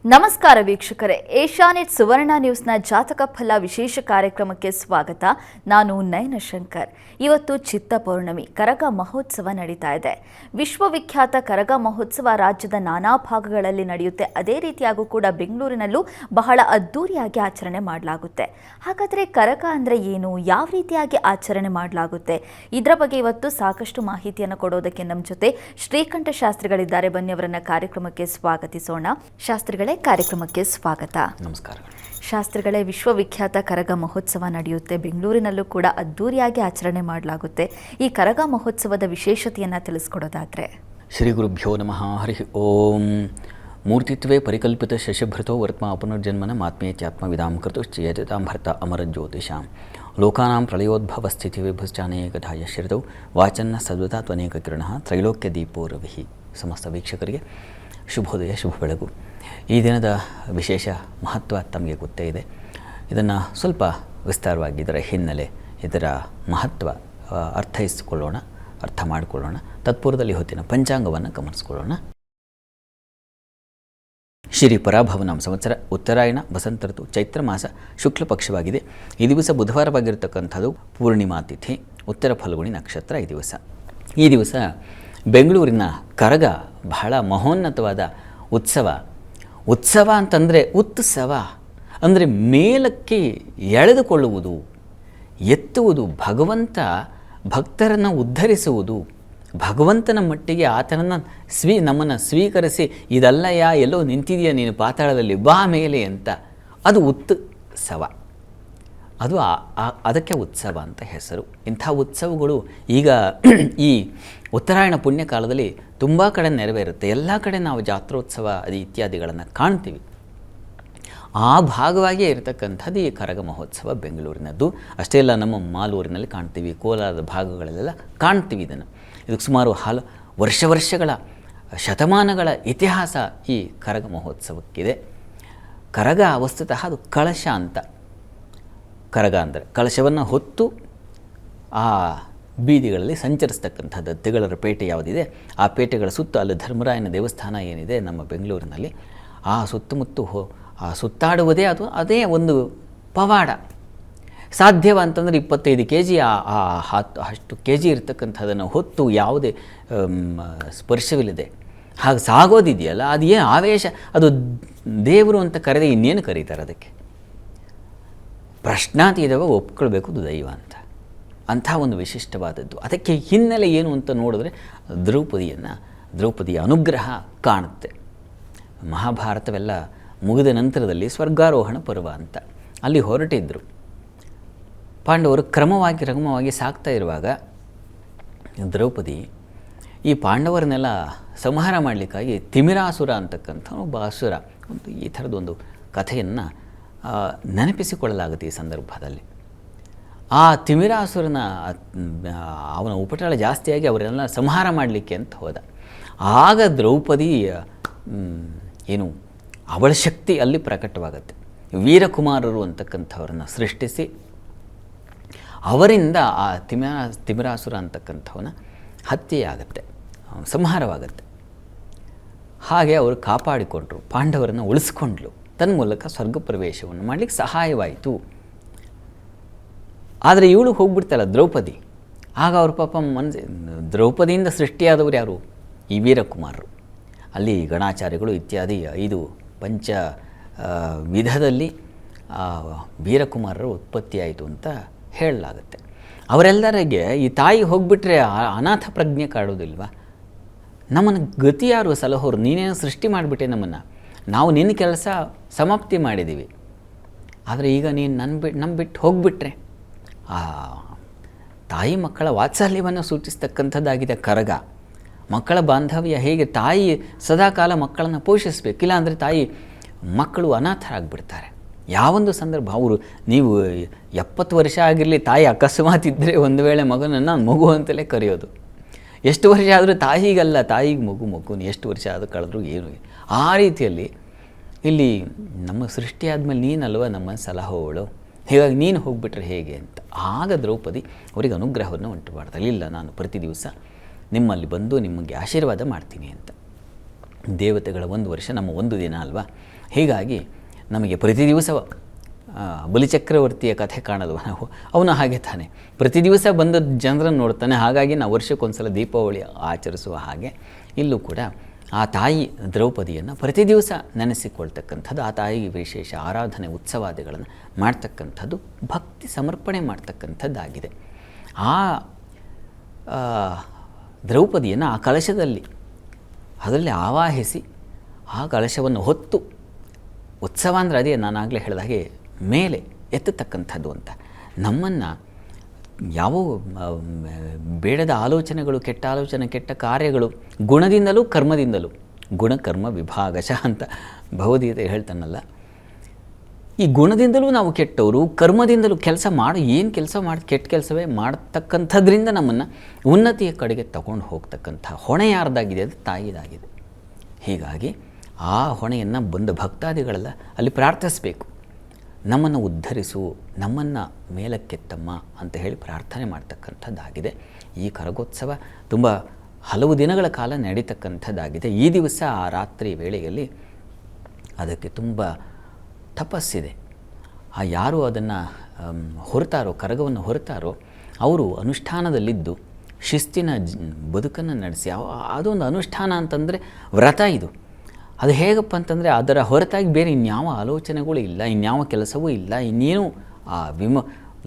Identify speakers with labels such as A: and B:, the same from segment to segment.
A: ನಮಸ್ಕಾರ ವೀಕ್ಷಕರೇ, ಏಷ್ಯಾನೆಟ್ ಸುವರ್ಣ ನ್ಯೂಸ್ನ ಜಾತಕ ಫಲ ವಿಶೇಷ ಕಾರ್ಯಕ್ರಮಕ್ಕೆ ಸ್ವಾಗತ. ನಾನು ನಯನ ಶಂಕರ್. ಇವತ್ತು ಚಿತ್ತ ಪೌರ್ಣಮಿ, ಕರಗ ಮಹೋತ್ಸವ ನಡೀತಾ ಇದೆ. ವಿಶ್ವವಿಖ್ಯಾತ ಕರಗ ಮಹೋತ್ಸವ ರಾಜ್ಯದ ನಾನಾ ಭಾಗಗಳಲ್ಲಿ ನಡೆಯುತ್ತೆ. ಅದೇ ರೀತಿಯಾಗೂ ಕೂಡ ಬೆಂಗಳೂರಿನಲ್ಲೂ ಬಹಳ ಅದ್ದೂರಿಯಾಗಿ ಆಚರಣೆ ಮಾಡಲಾಗುತ್ತೆ. ಹಾಗಾದರೆ ಕರಗ ಅಂದರೆ ಏನು, ಯಾವ ರೀತಿಯಾಗಿ ಆಚರಣೆ ಮಾಡಲಾಗುತ್ತೆ, ಇದರ ಬಗ್ಗೆ ಇವತ್ತು ಸಾಕಷ್ಟು ಮಾಹಿತಿಯನ್ನು ಕೊಡೋದಕ್ಕೆ ನಮ್ಮ ಜೊತೆ ಶ್ರೀಕಂಠ ಶಾಸ್ತ್ರಿಗಳಿದ್ದಾರೆ. ಬನ್ನಿ ಅವರನ್ನ ಕಾರ್ಯಕ್ರಮಕ್ಕೆ ಸ್ವಾಗತಿಸೋಣ. ಶಾಸ್ತ್ರಿಗಳೇ, ಕಾರ್ಯಕ್ರಮಕ್ಕೆ ಸ್ವಾಗತ.
B: ನಮಸ್ಕಾರ.
A: ಶಾಸ್ತ್ರಿಗಳೇ, ವಿಶ್ವವಿಖ್ಯಾತ ಕರಗ ಮಹೋತ್ಸವ ನಡೆಯುತ್ತೆ. ಬೆಂಗಳೂರಿನಲ್ಲೂ ಕೂಡ ಅದ್ದೂರಿಯಾಗಿ ಆಚರಣೆ ಮಾಡಲಾಗುತ್ತೆ. ಈ ಕರಗ ಮಹೋತ್ಸವದ ವಿಶೇಷತೆಯನ್ನು ತಿಳಿಸ್ಕೊಡೋದಾದ್ರೆ?
B: ಶ್ರೀ ಗುರುಭ್ಯೋ ನಮಃ. ಹರಿ ಓಂ. ಮೂರ್ತಿತ್ವೇ ಪರಿಕಲ್ಪಿತ ಶಶಭೃತೋ ವರ್ತ್ಮ ಪುನರ್ಜನ್ಮನ ಮಾತ್ಮೇತ್ಯಾತ್ಮವಿದಾಂ ಕೃತುಶ್ಚಯತಾಂ ಭರ್ತ ಅಮರಜ್ಯೋತಿಷಾಂ ಲೋಕಾನಾಂ ಪ್ರಳಯೋದ್ಭವ ಸ್ಥಿತಿ ವಿಭುಶ್ಚಾನೇಕಥಾ ಯಶ್ರಿತೌ ವಾಚನ್ನ ಸದ್ವತಾ ತ್ವನೇಕ ಕಿರಣಃ ತ್ರೈಲೋಕ್ಯ ದೀಪೋ ರವಿಃ. ಸಮಸ್ತ ವೀಕ್ಷಕರಿಗೆ ಶುಭೋದಯ, ಶುಭ ಬೆಳಗು. ಈ ದಿನದ ವಿಶೇಷ ಮಹತ್ವ ತಮಗೆ ಗೊತ್ತೇ ಇದೆ. ಇದನ್ನು ಸ್ವಲ್ಪ ವಿಸ್ತಾರವಾಗಿ ಇದರ ಹಿನ್ನೆಲೆ, ಇದರ ಮಹತ್ವ ಅರ್ಥ ಮಾಡಿಕೊಳ್ಳೋಣ. ತತ್ಪೂರ್ವದಲ್ಲಿ ಹೊತ್ತಿನ ಪಂಚಾಂಗವನ್ನು ಗಮನಿಸಿಕೊಳ್ಳೋಣ. ಶ್ರೀ ಪರಾಭವನಾಮ ಸಂವತ್ಸರ ಉತ್ತರಾಯಣ ವಸಂತ ಋತು ಚೈತ್ರ ಮಾಸ ಶುಕ್ಲ ಪಕ್ಷವಾಗಿದೆ. ಈ ದಿವಸ ಬುಧವಾರವಾಗಿರ್ತಕ್ಕಂಥದ್ದು ಪೂರ್ಣಿಮಾ ತಿಥಿ, ಉತ್ತರ ಫಲ್ಗುಣಿ ನಕ್ಷತ್ರ. ಈ ದಿವಸ ಬೆಂಗಳೂರಿನ ಕರಗ ಬಹಳ ಮಹೋನ್ನತವಾದ ಉತ್ಸವ ಅಂತಂದರೆ ಉತ್ಸವ ಅಂದರೆ ಮೇಲಕ್ಕೆ ಎಳೆದುಕೊಳ್ಳುವುದು, ಎತ್ತುವುದು, ಭಗವಂತ ಭಕ್ತರನ್ನು ಉದ್ಧರಿಸುವುದು, ಭಗವಂತನ ಮಟ್ಟಿಗೆ ಆತನನ್ನು ನಮ್ಮನ್ನು ಸ್ವೀಕರಿಸಿ ಇದಲ್ಲಯ್ಯ ಎಲ್ಲೋ ನಿಂತಿದೆಯಾ ನೀನು ಪಾತಾಳದಲ್ಲಿ ಬಾ ಮೇಲೆ ಅಂತ, ಅದು ಉತ್ಸವ. ಅದು ಅದಕ್ಕೆ ಉತ್ಸವ ಅಂತ ಹೆಸರು. ಇಂಥ ಉತ್ಸವಗಳು ಈಗ ಈ ಉತ್ತರಾಯಣ ಪುಣ್ಯಕಾಲದಲ್ಲಿ ತುಂಬ ಕಡೆ ನೆರವೇರುತ್ತೆ. ಎಲ್ಲ ಕಡೆ ನಾವು ಜಾತ್ರೋತ್ಸವ ಇತ್ಯಾದಿಗಳನ್ನು ಕಾಣ್ತೀವಿ. ಆ ಭಾಗವಾಗಿಯೇ ಇರತಕ್ಕಂಥದ್ದು ಈ ಕರಗ ಮಹೋತ್ಸವ ಬೆಂಗಳೂರಿನದ್ದು. ಅಷ್ಟೇ ಅಲ್ಲ, ನಮ್ಮ ಮಾಲೂರಿನಲ್ಲಿ ಕಾಣ್ತೀವಿ, ಕೋಲಾರದ ಭಾಗಗಳಲ್ಲೆಲ್ಲ ಕಾಣ್ತೀವಿ. ಇದಕ್ಕೆ ಸುಮಾರು ವರ್ಷಗಳ ಶತಮಾನಗಳ ಇತಿಹಾಸ ಈ ಕರಗ ಮಹೋತ್ಸವಕ್ಕಿದೆ. ಕರಗ ವಸ್ತುತಃ ಅದು ಕಳಶ ಅಂತ. ಕರಗ ಅಂದರೆ ಕಳಶವನ್ನು ಹೊತ್ತು ಆ ಬೀದಿಗಳಲ್ಲಿ ಸಂಚರಿಸ್ತಕ್ಕಂಥದ್ದು. ತಿಗಳರ ಪೇಟೆ ಯಾವುದಿದೆ, ಆ ಪೇಟೆಗಳ ಸುತ್ತ ಅಲ್ಲಿ ಧರ್ಮರಾಯನ ದೇವಸ್ಥಾನ ಏನಿದೆ ನಮ್ಮ ಬೆಂಗಳೂರಿನಲ್ಲಿ, ಆ ಸುತ್ತಮುತ್ತ ಸುತ್ತಾಡುವುದೇ ಅದೇ ಒಂದು ಪವಾಡ. ಸಾಧ್ಯವ ಅಂತಂದರೆ 25 kg ಅಷ್ಟು kg ಇರ್ತಕ್ಕಂಥದ್ದನ್ನು ಹೊತ್ತು ಯಾವುದೇ ಸ್ಪರ್ಶವಿಲ್ಲದೆ ಹಾಗೆ ಸಾಗೋದಿದೆಯಲ್ಲ, ಅದು ಏನು ಆವೇಶ, ಅದು ದೇವರು ಅಂತ ಕರೆದೇ ಇನ್ನೇನು ಕರೀತಾರೆ ಅದಕ್ಕೆ? ಪ್ರಶ್ನಾತೀತವ ಒಪ್ಕೊಳ್ಬೇಕು, ಅದು ದೈವ ಅಂತ. ಅಂಥ ಒಂದು ವಿಶಿಷ್ಟವಾದದ್ದು. ಅದಕ್ಕೆ ಹಿನ್ನೆಲೆ ಏನು ಅಂತ ನೋಡಿದ್ರೆ ದ್ರೌಪದಿಯ ಅನುಗ್ರಹ ಕಾಣುತ್ತೆ. ಮಹಾಭಾರತವೆಲ್ಲ ಮುಗಿದ ನಂತರದಲ್ಲಿ ಸ್ವರ್ಗಾರೋಹಣ ಪರ್ವ ಅಂತ ಅಲ್ಲಿ ಹೊರಟಿದ್ದರು ಪಾಂಡವರು. ಕ್ರಮವಾಗಿ ಸಾಗ್ತಾ ಇರುವಾಗ ದ್ರೌಪದಿ ಈ ಪಾಂಡವರನ್ನೆಲ್ಲ ಸಂಹಾರ ಮಾಡಲಿಕ್ಕಾಗಿ ತಿಮಿರಾಸುರ ಅಂತಕ್ಕಂಥ ಒಬ್ಬ ಅಸುರ, ಈ ಥರದೊಂದು ಕಥೆಯನ್ನು ನೆನಪಿಸಿಕೊಳ್ಳಲಾಗುತ್ತೆ ಈ ಸಂದರ್ಭದಲ್ಲಿ. ಆ ತಿಮಿರಾಸುರನ ಅವನ ಉಪಟಳ ಜಾಸ್ತಿಯಾಗಿ ಅವರೆಲ್ಲ ಸಂಹಾರ ಮಾಡಲಿಕ್ಕೆ ಅಂತ ಹೋದ. ಆಗ ದ್ರೌಪದಿ ಅವಳ ಶಕ್ತಿ ಅಲ್ಲಿ ಪ್ರಕಟವಾಗುತ್ತೆ. ವೀರಕುಮಾರರು ಅಂತಕ್ಕಂಥವ್ರನ್ನ ಸೃಷ್ಟಿಸಿ ಅವರಿಂದ ಆ ತಿಮಿರಾಸುರ ಅಂತಕ್ಕಂಥವನ ಹತ್ಯೆಯಾಗತ್ತೆ, ಸಂಹಾರವಾಗತ್ತೆ. ಹಾಗೆ ಅವರು ಕಾಪಾಡಿಕೊಂಡ್ರು, ಪಾಂಡವರನ್ನು ಉಳಿಸ್ಕೊಂಡ್ಲು. ತನ್ಮೂಲಕ ಸ್ವರ್ಗ ಪ್ರವೇಶವನ್ನು ಮಾಡಲಿಕ್ಕೆ ಸಹಾಯವಾಯಿತು. ಆದರೆ ಇವಳು ಹೋಗ್ಬಿಡ್ತಾಳೆ ದ್ರೌಪದಿ. ಆಗ ಅವ್ರ ಪಾಪ ದ್ರೌಪದಿಯಿಂದ ಸೃಷ್ಟಿಯಾದವರು ಯಾರು? ಈ ವೀರಕುಮಾರರು. ಅಲ್ಲಿ ಗಣಾಚಾರ್ಯಗಳು ಇತ್ಯಾದಿ 5 ಪಂಚ ವಿಧದಲ್ಲಿ ವೀರಕುಮಾರರು ಉತ್ಪತ್ತಿಯಾಯಿತು ಅಂತ ಹೇಳಲಾಗುತ್ತೆ. ಅವರೆಲ್ಲರಿಗೆ ಈ ತಾಯಿ ಹೋಗ್ಬಿಟ್ರೆ ಅನಾಥ ಪ್ರಜ್ಞೆ ಕಾಡೋದಿಲ್ವ? ನಮ್ಮನ್ನು ಗತಿ ಯಾರು ಸಲಹೋರು? ನೀನೇನು ಸೃಷ್ಟಿ ಮಾಡಿಬಿಟ್ಟೆ ನಮ್ಮನ್ನು, ನಾವು ನಿನ್ನ ಕೆಲಸ ಸಮಾಪ್ತಿ ಮಾಡಿದ್ದೀವಿ, ಆದರೆ ಈಗ ನೀನು ನಮ್ಮ ಬಿಟ್ಟು ಹೋಗಿಬಿಟ್ರೆ. ಆ ತಾಯಿ ಮಕ್ಕಳ ವಾತ್ಸಲ್ಯವನ್ನು ಸೂಚಿಸ್ತಕ್ಕಂಥದ್ದಾಗಿದೆ ಕರಗ. ಮಕ್ಕಳ ಬಾಂಧವ್ಯ ಹೇಗೆ ತಾಯಿ ಸದಾಕಾಲ ಮಕ್ಕಳನ್ನು ಪೋಷಿಸಬೇಕು, ಇಲ್ಲ ಅಂದರೆ ಮಕ್ಕಳು ಅನಾಥರಾಗಿಬಿಡ್ತಾರೆ. ಯಾವೊಂದು ಸಂದರ್ಭ ನೀವು 70 ವರ್ಷ ಆಗಿರಲಿ, ತಾಯಿ ಅಕಸ್ಮಾತ್ ಇದ್ದರೆ ಒಂದು ವೇಳೆ ಮಗನನ್ನು ಮಗು ಅಂತಲೇ ಕರೆಯೋದು. ಎಷ್ಟು ವರ್ಷ ಆದರೂ ತಾಯಿಗಲ್ಲ, ತಾಯಿಗೆ ಮಗು ಎಷ್ಟು ವರ್ಷ ಆದರೂ ಕಳೆದ್ರೂ ಏನು. ಆ ರೀತಿಯಲ್ಲಿ ಇಲ್ಲಿ ನಮ್ಮ ಸೃಷ್ಟಿಯಾದಮೇಲೆ ನೀನಲ್ವ ನಮ್ಮ ಸಲಹೋವಳು, ಹೀಗಾಗಿ ನೀನು ಹೋಗಿಬಿಟ್ರೆ ಹೇಗೆ ಅಂತ. ಆಗ ದ್ರೌಪದಿ ಅವರಿಗೆ ಅನುಗ್ರಹವನ್ನು ಉಂಟು ಮಾಡ್ತಾಳೆ. ಇಲ್ಲ, ನಾನು ಪ್ರತಿ ದಿವಸ ನಿಮ್ಮಲ್ಲಿ ಬಂದು ನಿಮಗೆ ಆಶೀರ್ವಾದ ಮಾಡ್ತೀನಿ ಅಂತ. ದೇವತೆಗಳ 1 ವರ್ಷ ನಮ್ಮ 1 ದಿನ ಅಲ್ವಾ, ಹೀಗಾಗಿ ನಮಗೆ ಪ್ರತಿ ದಿವಸ ಬಲಿಚಕ್ರವರ್ತಿಯ ಕಥೆ ಕಾಣಲ್ವ ನಾವು, ಅವನು ಹಾಗೆ ತಾನೆ ಪ್ರತಿ ದಿವಸ ಬಂದ ಜನರನ್ನು ನೋಡ್ತಾನೆ. ಹಾಗಾಗಿ ನಾವು ವರ್ಷಕ್ಕೊಂದ್ಸಲ ದೀಪಾವಳಿ ಆಚರಿಸುವ ಹಾಗೆ ಇಲ್ಲೂ ಕೂಡ ಆ ತಾಯಿ ದ್ರೌಪದಿಯನ್ನು ಪ್ರತಿ ದಿವಸ ನೆನೆಸಿಕೊಳ್ತಕ್ಕಂಥದ್ದು, ಆ ತಾಯಿಗೆ ವಿಶೇಷ ಆರಾಧನೆ ಉತ್ಸವಾದಿಗಳನ್ನು ಮಾಡ್ತಕ್ಕಂಥದ್ದು, ಭಕ್ತಿ ಸಮರ್ಪಣೆ ಮಾಡ್ತಕ್ಕಂಥದ್ದಾಗಿದೆ. ಆ ದ್ರೌಪದಿಯನ್ನು ಆ ಕಲಶದಲ್ಲಿ ಅದರಲ್ಲಿ ಆವಾಹಿಸಿ ಆ ಕಲಶವನ್ನು ಹೊತ್ತು ಉತ್ಸವ ಅಂದರೆ ಅದೇ ನಾನಾಗಲೇ ಹೇಳಿದ ಹಾಗೆ ಮೇಲೆ ಎತ್ತತಕ್ಕಂಥದ್ದು ಅಂತ. ನಮ್ಮನ್ನು ಯಾವ ಬೇಡದ ಆಲೋಚನೆಗಳು, ಕೆಟ್ಟ ಆಲೋಚನೆ, ಕೆಟ್ಟ ಕಾರ್ಯಗಳು ಗುಣದಿಂದಲೂ ಕರ್ಮದಿಂದಲೂ, ಗುಣಕರ್ಮ ವಿಭಾಗಶಃ ಅಂತ ಭಗವದ್ಗೀತೆ ಹೇಳ್ತಾನಲ್ಲ, ಈ ಗುಣದಿಂದಲೂ ನಾವು ಕೆಟ್ಟವರು, ಕರ್ಮದಿಂದಲೂ ಕೆಲಸ ಏನು ಕೆಲಸ ಮಾಡಿ ಕೆಟ್ಟ ಕೆಲಸವೇ ಮಾಡ್ತಕ್ಕಂಥದ್ರಿಂದ ನಮ್ಮನ್ನು ಉನ್ನತಿಯ ಕಡೆಗೆ ತಗೊಂಡು ಹೋಗ್ತಕ್ಕಂಥ ಹೊಣೆ ಯಾರ್ದಾಗಿದೆ? ಅದು ತಾಯಿದಾಗಿದೆ. ಹೀಗಾಗಿ ಆ ಹೊಣೆಯನ್ನು ಬಂದ ಭಕ್ತಾದಿಗಳೆಲ್ಲ ಅಲ್ಲಿ ಪ್ರಾರ್ಥಿಸಬೇಕು, ನಮ್ಮನ್ನು ಉದ್ಧರಿಸು, ನಮ್ಮನ್ನು ಮೇಲಕ್ಕೆತ್ತಮ್ಮ ಅಂತ ಹೇಳಿ ಪ್ರಾರ್ಥನೆ ಮಾಡ್ತಕ್ಕಂಥದ್ದಾಗಿದೆ. ಈ ಕರಗೋತ್ಸವ ತುಂಬ ಹಲವು ದಿನಗಳ ಕಾಲ ನಡೀತಕ್ಕಂಥದ್ದಾಗಿದೆ. ಈ ದಿವಸ ಆ ರಾತ್ರಿ ವೇಳೆಯಲ್ಲಿ ಅದಕ್ಕೆ ತುಂಬ ತಪಸ್ಸಿದೆ. ಆ ಯಾರು ಅದನ್ನು ಹೊರತಾರೋ, ಕರಗವನ್ನು ಹೊರತಾರೋ, ಅವರು ಅನುಷ್ಠಾನದಲ್ಲಿದ್ದು ಶಿಸ್ತಿನ ಬದುಕನ್ನು ನಡೆಸಿ, ಅದೊಂದು ಅನುಷ್ಠಾನ ಅಂತಂದರೆ ವ್ರತ ಇದು. ಅದು ಹೇಗಪ್ಪ ಅಂತಂದರೆ ಅದರ ಹೊರತಾಗಿ ಬೇರೆ ಇನ್ಯಾವ ಆಲೋಚನೆಗಳು ಇಲ್ಲ, ಇನ್ಯಾವ ಕೆಲಸವೂ ಇಲ್ಲ, ಇನ್ನೇನು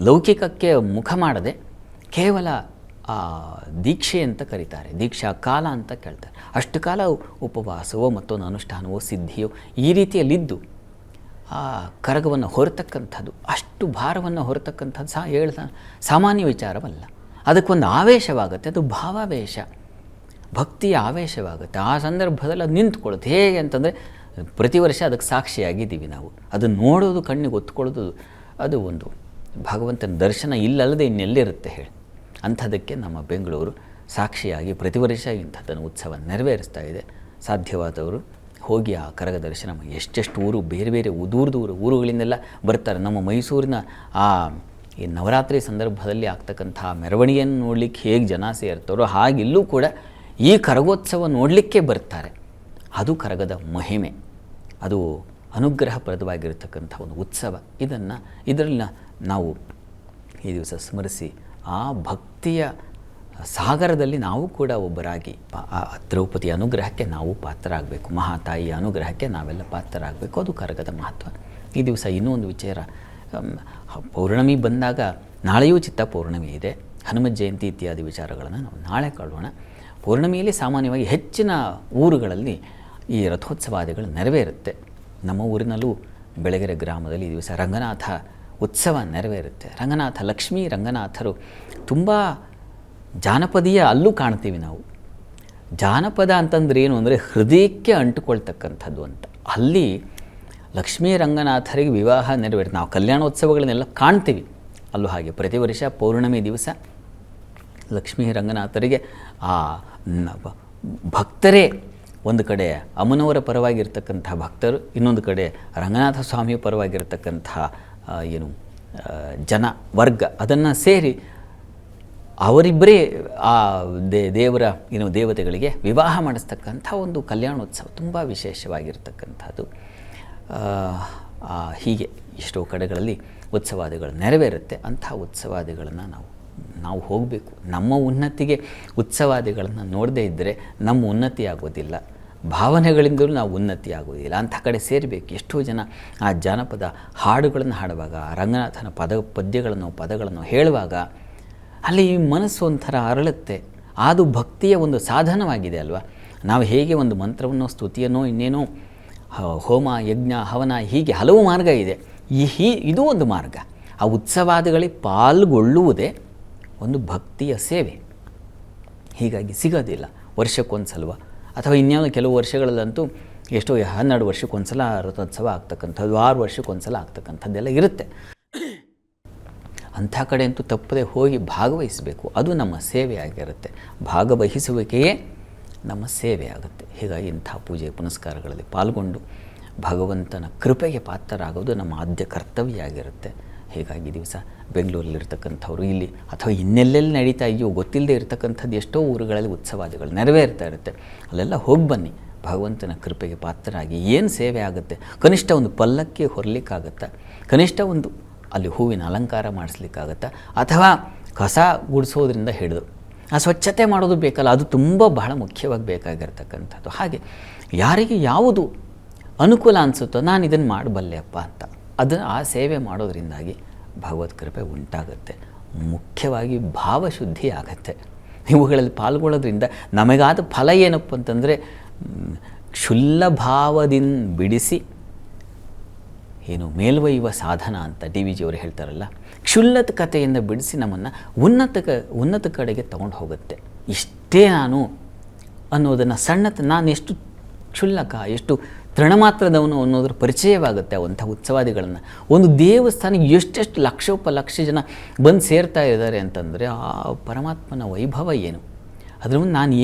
B: ಲೌಕಿಕಕ್ಕೆ ಮುಖ ಮಾಡದೆ ಕೇವಲ ದೀಕ್ಷೆ ಅಂತ ಕರೀತಾರೆ, ದೀಕ್ಷಾ ಕಾಲ ಅಂತ ಕೇಳ್ತಾರೆ. ಅಷ್ಟು ಕಾಲ ಉಪವಾಸವೋ ಮತ್ತೊಂದು ಅನುಷ್ಠಾನವೋ ಸಿದ್ಧಿಯೋ ಈ ರೀತಿಯಲ್ಲಿದ್ದು ಆ ಕರಗವನ್ನು ಹೊರತಕ್ಕಂಥದ್ದು, ಅಷ್ಟು ಭಾರವನ್ನು ಹೊರತಕ್ಕಂಥದ್ದು ಸಾಮಾನ್ಯ ವಿಚಾರವಲ್ಲ. ಅದಕ್ಕೊಂದು ಆವೇಶವಾಗುತ್ತೆ, ಅದು ಭಾವಾವೇಶ, ಭಕ್ತಿಯ ಆವೇಶವಾಗುತ್ತೆ. ಆ ಸಂದರ್ಭದಲ್ಲಿ ಅದು ನಿಂತ್ಕೊಳ್ಳುತ್ತೆ. ಹೇಗೆ ಅಂತಂದರೆ ಪ್ರತಿ ವರ್ಷ ಅದಕ್ಕೆ ಸಾಕ್ಷಿಯಾಗಿದ್ದೀವಿ ನಾವು. ಅದನ್ನು ನೋಡೋದು, ಕಣ್ಣಿಗೆ ಒತ್ಕೊಳ್ಳೋದು, ಅದು ಒಂದು ಭಗವಂತನ ದರ್ಶನ ಇಲ್ಲಲ್ಲದೆ ಇನ್ನೆಲ್ಲಿರುತ್ತೆ ಹೇಳಿ. ಅಂಥದಕ್ಕೆ ನಮ್ಮ ಬೆಂಗಳೂರು ಸಾಕ್ಷಿಯಾಗಿ ಪ್ರತಿ ವರ್ಷ ಇಂಥದ್ದನ್ನು ಉತ್ಸವ ನೆರವೇರಿಸ್ತಾ ಇದೆ. ಸಾಧ್ಯವಾದವರು ಹೋಗಿ ಆ ಕರಗ ದರ್ಶನ, ಎಷ್ಟೆಷ್ಟು ಊರು, ಬೇರೆ ಬೇರೆ ದೂರ ಊರುಗಳಿಂದೆಲ್ಲ ಬರ್ತಾರೆ. ನಮ್ಮ ಮೈಸೂರಿನ ಆ ಈ ನವರಾತ್ರಿ ಸಂದರ್ಭದಲ್ಲಿ ಆಗ್ತಕ್ಕಂಥ ಮೆರವಣಿಗೆಯನ್ನು ನೋಡಲಿಕ್ಕೆ ಹೇಗೆ ಜನ ಸೇರ್ತಾರೋ ಹಾಗಿಲ್ಲೂ ಕೂಡ ಈ ಕರಗೋತ್ಸವ ನೋಡಲಿಕ್ಕೆ ಬರ್ತಾರೆ. ಅದು ಕರಗದ ಮಹಿಮೆ, ಅದು ಅನುಗ್ರಹಪ್ರದವಾಗಿರತಕ್ಕಂಥ ಒಂದು ಉತ್ಸವ. ಇದರಲ್ಲಿ ನಾವು ಈ ದಿವಸ ಸ್ಮರಿಸಿ ಆ ಭಕ್ತಿಯ ಸಾಗರದಲ್ಲಿ ನಾವು ಕೂಡ ಒಬ್ಬರಾಗಿ ಆ ದ್ರೌಪದಿಯ ಅನುಗ್ರಹಕ್ಕೆ ನಾವು ಪಾತ್ರರಾಗಬೇಕು, ಮಹಾತಾಯಿಯ ಅನುಗ್ರಹಕ್ಕೆ ನಾವೆಲ್ಲ ಪಾತ್ರರಾಗಬೇಕು. ಅದು ಕರಗದ ಮಹತ್ವ. ಈ ದಿವಸ ಇನ್ನೂ ಒಂದು ವಿಚಾರ, ಪೌರ್ಣಮಿ ಬಂದಾಗ ನಾಳೆಯೂ ಚಿತ್ತ ಪೌರ್ಣಮಿ ಇದೆ, ಹನುಮತ್ ಜಯಂತಿ ಇತ್ಯಾದಿ ವಿಚಾರಗಳನ್ನು ನಾವು ನಾಳೆ ಕಾಣೋಣ. ಪೌರ್ಣಮಿಯಲ್ಲಿ ಸಾಮಾನ್ಯವಾಗಿ ಹೆಚ್ಚಿನ ಊರುಗಳಲ್ಲಿ ಈ ರಥೋತ್ಸವಾದಿಗಳು ನೆರವೇರುತ್ತೆ. ನಮ್ಮ ಊರಿನಲ್ಲೂ ಬೆಳಗೆರೆ ಗ್ರಾಮದಲ್ಲಿ ಈ ದಿವಸ ರಂಗನಾಥ ಉತ್ಸವ ನೆರವೇರುತ್ತೆ. ರಂಗನಾಥ, ಲಕ್ಷ್ಮೀ ರಂಗನಾಥರು ತುಂಬ ಜಾನಪದೀಯ ಅಲ್ಲೂ ಕಾಣ್ತೀವಿ ನಾವು. ಜಾನಪದ ಅಂತಂದ್ರೆ ಏನು ಅಂದರೆ ಹೃದಯಕ್ಕೆ ಅಂಟುಕೊಳ್ತಕ್ಕಂಥದ್ದು ಅಂತ. ಅಲ್ಲಿ ಲಕ್ಷ್ಮೀ ರಂಗನಾಥರಿಗೆ ವಿವಾಹ ನೆರವೇರುತ್ತೆ. ನಾವು ಕಲ್ಯಾಣೋತ್ಸವಗಳನ್ನೆಲ್ಲ ಕಾಣ್ತೀವಿ, ಅಲ್ಲೂ ಹಾಗೆ ಪ್ರತಿ ವರ್ಷ ಪೌರ್ಣಮಿ ದಿವಸ ಲಕ್ಷ್ಮೀ ರಂಗನಾಥರಿಗೆ ಆ ಭಕ್ತರೇ, ಒಂದು ಕಡೆ ಅಮ್ಮನವರ ಪರವಾಗಿರ್ತಕ್ಕಂಥ ಭಕ್ತರು, ಇನ್ನೊಂದು ಕಡೆ ರಂಗನಾಥ ಸ್ವಾಮಿಯ ಪರವಾಗಿರ್ತಕ್ಕಂಥ ಜನ ವರ್ಗ, ಅದನ್ನು ಸೇರಿ ಅವರಿಬ್ಬರೇ ಆ ದೇವರ ದೇವತೆಗಳಿಗೆ ವಿವಾಹ ಮಾಡಿಸ್ತಕ್ಕಂಥ ಒಂದು ಕಲ್ಯಾಣೋತ್ಸವ ತುಂಬ ವಿಶೇಷವಾಗಿರ್ತಕ್ಕಂಥದ್ದು. ಹೀಗೆ ಎಷ್ಟೋ ಕಡೆಗಳಲ್ಲಿ ಉತ್ಸವಾದಿಗಳು ನೆರವೇರುತ್ತೆ. ಅಂಥ ಉತ್ಸವಾದಿಗಳನ್ನು ನಾವು ಹೋಗಬೇಕು. ನಮ್ಮ ಉನ್ನತಿಗೆ ಉತ್ಸವಾದಿಗಳನ್ನು ನೋಡದೇ ಇದ್ದರೆ ನಮ್ಮ ಉನ್ನತಿ ಆಗೋದಿಲ್ಲ, ಭಾವನೆಗಳಿಂದಲೂ ನಾವು ಉನ್ನತಿ ಆಗೋದಿಲ್ಲ. ಅಂಥ ಕಡೆ ಸೇರಬೇಕು. ಎಷ್ಟೋ ಜನ ಆ ಜಾನಪದ ಹಾಡುಗಳನ್ನು ಹಾಡುವಾಗ, ರಂಗನಾಥನ ಪದಗಳನ್ನು ಹೇಳುವಾಗ ಅಲ್ಲಿ ಮನಸ್ಸು ಒಂಥರ ಅರಳುತ್ತೆ. ಅದು ಭಕ್ತಿಯ ಒಂದು ಸಾಧನವಾಗಿದೆ ಅಲ್ವಾ. ನಾವು ಹೇಗೆ ಒಂದು ಮಂತ್ರವನ್ನು, ಸ್ತುತಿಯನ್ನೋ, ಇನ್ನೇನೋ, ಹೋಮ, ಯಜ್ಞ, ಹವನ, ಹೀಗೆ ಹಲವು ಮಾರ್ಗ ಇದೆ. ಇದು ಒಂದು ಮಾರ್ಗ. ಆ ಉತ್ಸವಾದಿಗಳಿಗೆ ಪಾಲ್ಗೊಳ್ಳುವುದೇ ಒಂದು ಭಕ್ತಿಯ ಸೇವೆ. ಹೀಗಾಗಿ ಸಿಗೋದಿಲ್ಲ ವರ್ಷಕ್ಕೊಂದು ಸಲ, ಅಥವಾ ಇನ್ಯಾವ ಕೆಲವು ವರ್ಷಗಳಲ್ಲಂತೂ ಎಷ್ಟೋ 12 ವರ್ಷಕ್ಕೊಂದು ಸಲ ರಥೋತ್ಸವ ಆಗ್ತಕ್ಕಂಥದ್ದು, 6 ವರ್ಷಕ್ಕೊಂದು ಸಲ ಆಗ್ತಕ್ಕಂಥದ್ದೆಲ್ಲ ಇರುತ್ತೆ. ಅಂಥ ಕಡೆ ಅಂತೂ ತಪ್ಪದೆ ಹೋಗಿ ಭಾಗವಹಿಸಬೇಕು. ಅದು ನಮ್ಮ ಸೇವೆ ಆಗಿರುತ್ತೆ. ಭಾಗವಹಿಸುವಿಕೆಯೇ ನಮ್ಮ ಸೇವೆ ಆಗುತ್ತೆ. ಹೀಗಾಗಿ ಇಂಥ ಪೂಜೆ ಪುನಸ್ಕಾರಗಳಲ್ಲಿ ಪಾಲ್ಗೊಂಡು ಭಗವಂತನ ಕೃಪೆಗೆ ಪಾತ್ರರಾಗೋದು ನಮ್ಮ ಆದ್ಯ ಕರ್ತವ್ಯ ಆಗಿರುತ್ತೆ. ಹೀಗಾಗಿ ದಿವಸ ಬೆಂಗಳೂರಲ್ಲಿರ್ತಕ್ಕಂಥವ್ರು ಇಲ್ಲಿ ಅಥವಾ ಇನ್ನೆಲ್ಲೆಲ್ಲಿ ನಡೀತಾ ಇದೆಯೋ ಗೊತ್ತಿಲ್ಲದೆ ಇರತಕ್ಕಂಥದ್ದು ಎಷ್ಟೋ ಊರುಗಳಲ್ಲಿ ಉತ್ಸವಾದಿಗಳು ನೆರವೇರ್ತಾ ಇರುತ್ತೆ. ಅಲ್ಲೆಲ್ಲ ಹೋಗಿ ಬನ್ನಿ, ಭಗವಂತನ ಕೃಪೆಗೆ ಪಾತ್ರರಾಗಿ ಏನು ಸೇವೆ ಆಗುತ್ತೆ, ಕನಿಷ್ಠ ಒಂದು ಪಲ್ಲಕ್ಕಿ ಹೊರಲಿಕ್ಕಾಗತ್ತಾ, ಕನಿಷ್ಠ ಒಂದು ಅಲ್ಲಿ ಹೂವಿನ ಅಲಂಕಾರ ಮಾಡಿಸ್ಲಿಕ್ಕಾಗತ್ತಾ, ಅಥವಾ ಕಸ ಗುಡಿಸೋದ್ರಿಂದ ಹಿಡಿದು ಆ ಸ್ವಚ್ಛತೆ ಮಾಡೋದು ಬೇಕಲ್ಲ, ಅದು ತುಂಬ ಬಹಳ ಮುಖ್ಯವಾಗಿ ಬೇಕಾಗಿರ್ತಕ್ಕಂಥದ್ದು. ಹಾಗೆ ಯಾರಿಗೆ ಯಾವುದು ಅನುಕೂಲ ಅನಿಸುತ್ತೋ ನಾನು ಇದನ್ನು ಮಾಡಬಲ್ಲೆಯಪ್ಪ ಅಂತ ಅದನ್ನು ಆ ಸೇವೆ ಮಾಡೋದ್ರಿಂದಾಗಿ ಭಗವತ್ ಕೃಪೆ ಉಂಟಾಗುತ್ತೆ. ಮುಖ್ಯವಾಗಿ ಭಾವಶುದ್ಧಿ ಆಗತ್ತೆ. ಇವುಗಳಲ್ಲಿ ಪಾಲ್ಗೊಳ್ಳೋದ್ರಿಂದ ನಮಗಾದ ಫಲ ಏನಪ್ಪ ಅಂತಂದರೆ ಕ್ಷುಲ್ಲಭಾವದಿಂದ ಬಿಡಿಸಿ ಏನು ಮೇಲ್ವೊಯ್ಯುವ ಸಾಧನ ಅಂತ ಡಿ ವಿ ಜಿಯವರು ಹೇಳ್ತಾರಲ್ಲ, ಕ್ಷುಲ್ಲತ ಕಥೆಯಿಂದ ಬಿಡಿಸಿ ನಮ್ಮನ್ನು ಉನ್ನತ ಕಡೆಗೆ ತಗೊಂಡು ಹೋಗುತ್ತೆ. ಇಷ್ಟೇ ನಾನು ಅನ್ನೋದನ್ನು ನಾನು ಎಷ್ಟು ಕ್ಷುಲ್ಲಕ, ಎಷ್ಟು ತೃಣಮಾತ್ರದವನು ಅನ್ನೋದ್ರ ಪರಿಚಯವಾಗುತ್ತೆ. ಅಂಥ ಉತ್ಸವಾದಿಗಳನ್ನು ಒಂದು ದೇವಸ್ಥಾನಕ್ಕೆ ಎಷ್ಟೆಷ್ಟು ಲಕ್ಷೋಪಲಕ್ಷ ಜನ ಬಂದು ಸೇರ್ತಾ ಇದ್ದಾರೆ ಅಂತಂದರೆ ಆ ಪರಮಾತ್ಮನ ವೈಭವ ಏನು, ಅದ್ರ ಮುಂದೆ ನಾನು